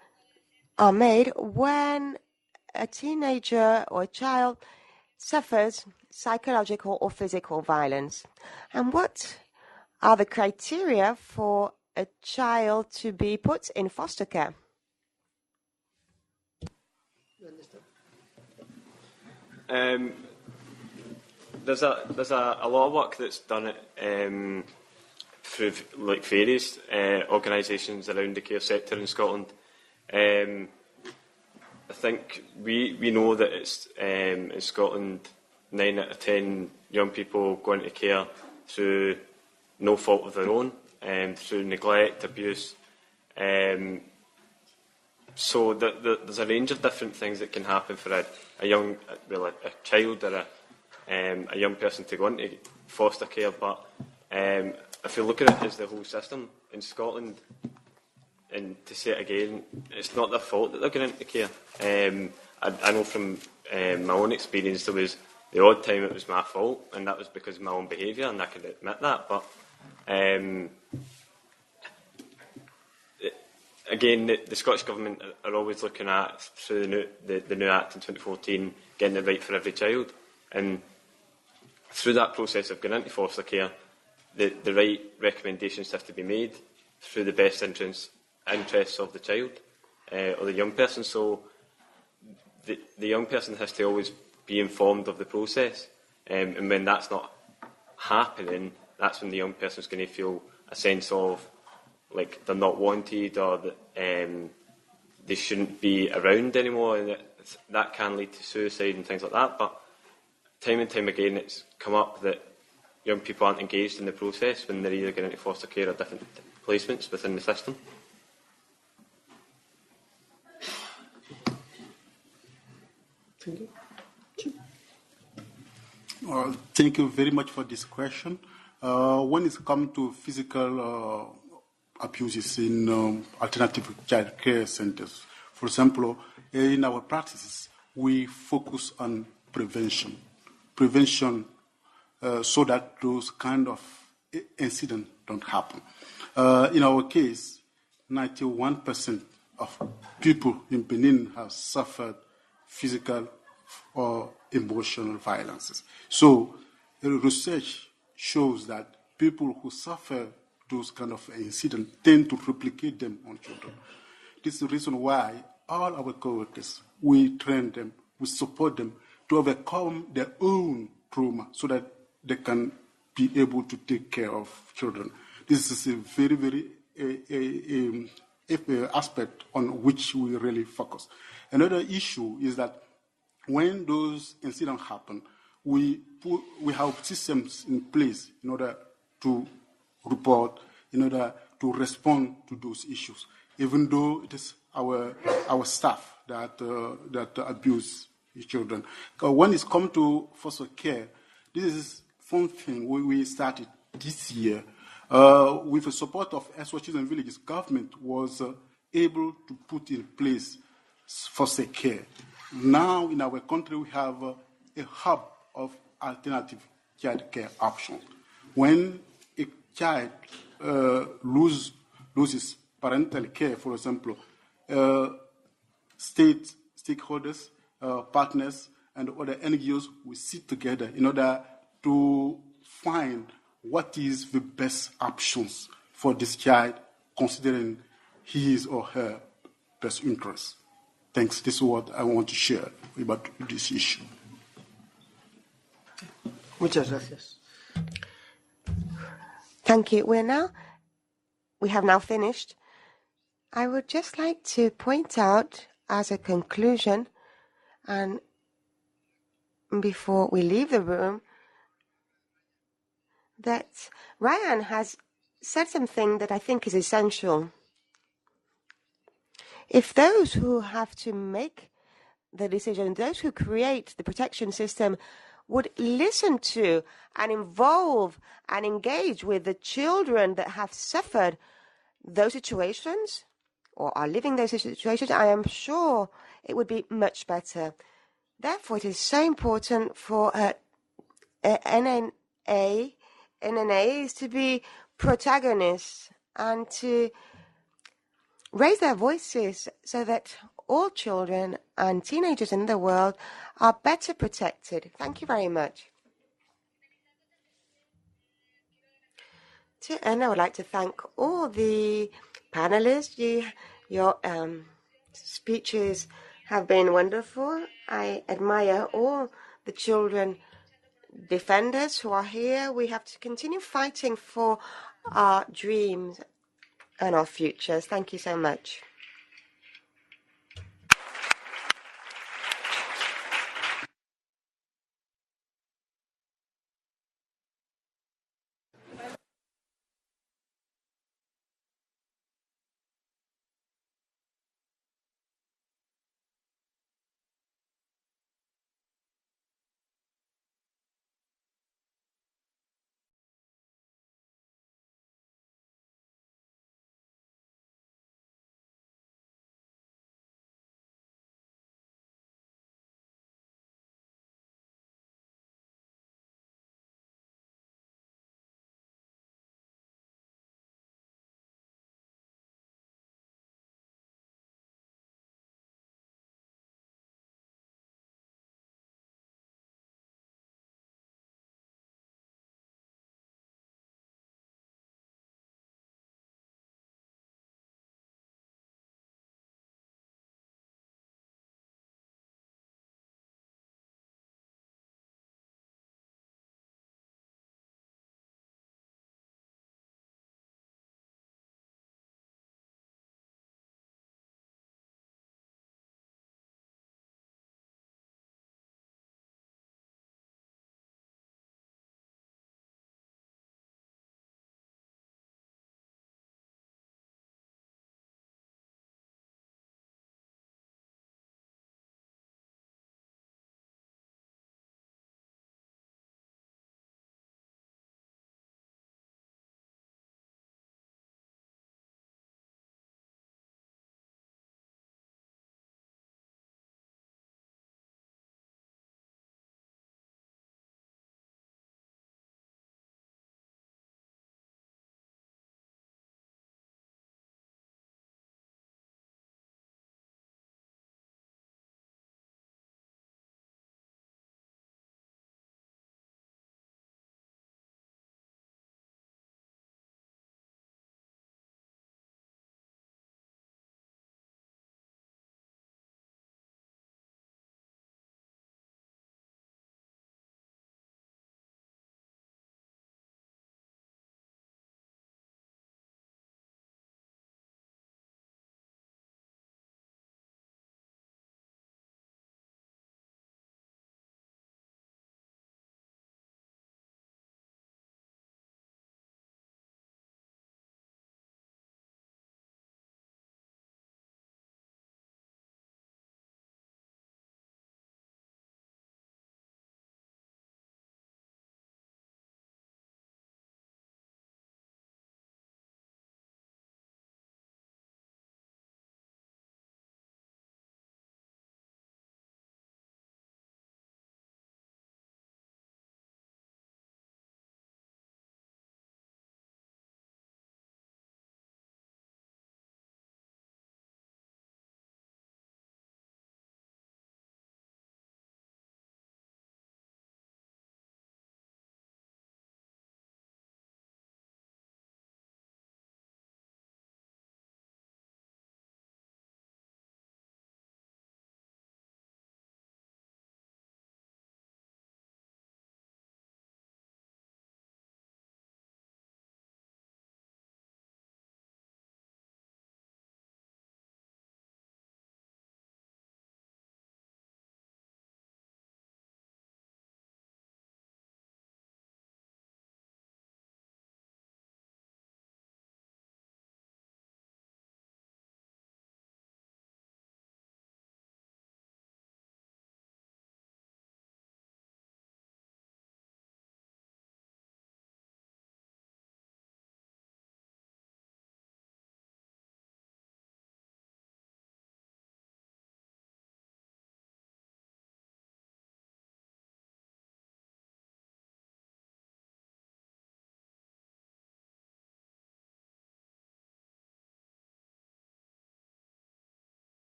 are made when a teenager or a child suffers psychological or physical violence, and what are the criteria for a child to be put in foster care? There's a lot of work that's done through like various organisations around the care sector in Scotland. I think we know that it's in Scotland 9 out of 10 young people go into care through no fault of their own, through neglect, abuse. So there's a range of different things that can happen for a child or a young person to go into foster care. But if you look at it as the whole system in Scotland, and to say it again, it's not their fault that they're going into care. I know from my own experience, there was the odd time it was my fault, and that was because of my own behaviour, and I can admit that. But again, the Scottish Government are always looking at, through the new Act in 2014, getting it right for every child. And through that process of going into foster care, the right recommendations have to be made through the best interests of the child or the young person. So the young person has to always be informed of the process. And when that's not happening, that's when the young person is going to feel a sense of like they're not wanted, or that they shouldn't be around anymore, and that can lead to suicide and things like that. But time and time again, it's come up that young people aren't engaged in the process when they're either going into foster care or different placements within the system. Thank you very much for this question. When it comes to physical abuses in alternative child care centers, for example, in our practices, we focus on prevention. So that those kind of incidents don't happen. In our case, 91% of people in Benin have suffered physical or emotional violences. So research shows that people who suffer those kind of incidents tend to replicate them on children. This is the reason why all our co-workers, we train them, we support them to overcome their own trauma so that they can be able to take care of children. This is a very, very aspect on which we really focus. Another issue is that when those incidents happen, we have systems in place in order to report, in order to respond to those issues, even though it is our staff that abuse children. When it's come to foster care, this is something we started this year with the support of SOS Children Villages. Government was able to put in place foster care. Now in our country we have a hub of alternative child care options. When a child loses parental care, for example, state stakeholders, partners, and other NGOs will sit together in order to find what is the best options for this child, considering his or her best interests. Thanks. This is what I want to share about this issue. Muchas gracias. Thank you. We have now finished. I would just like to point out as a conclusion, and before we leave the room, that Ryan has said something that I think is essential. If those who have to make the decision, those who create the protection system, would listen to and involve and engage with the children that have suffered those situations or are living those situations, I am sure it would be much better. Therefore, it is so important for NNAs to be protagonists and to raise their voices so that all children and teenagers in the world are better protected. Thank you very much. To end, I would like to thank all the panelists. Your speeches have been wonderful. I admire all the children defenders who are here. We have to continue fighting for our dreams and our futures. Thank you so much.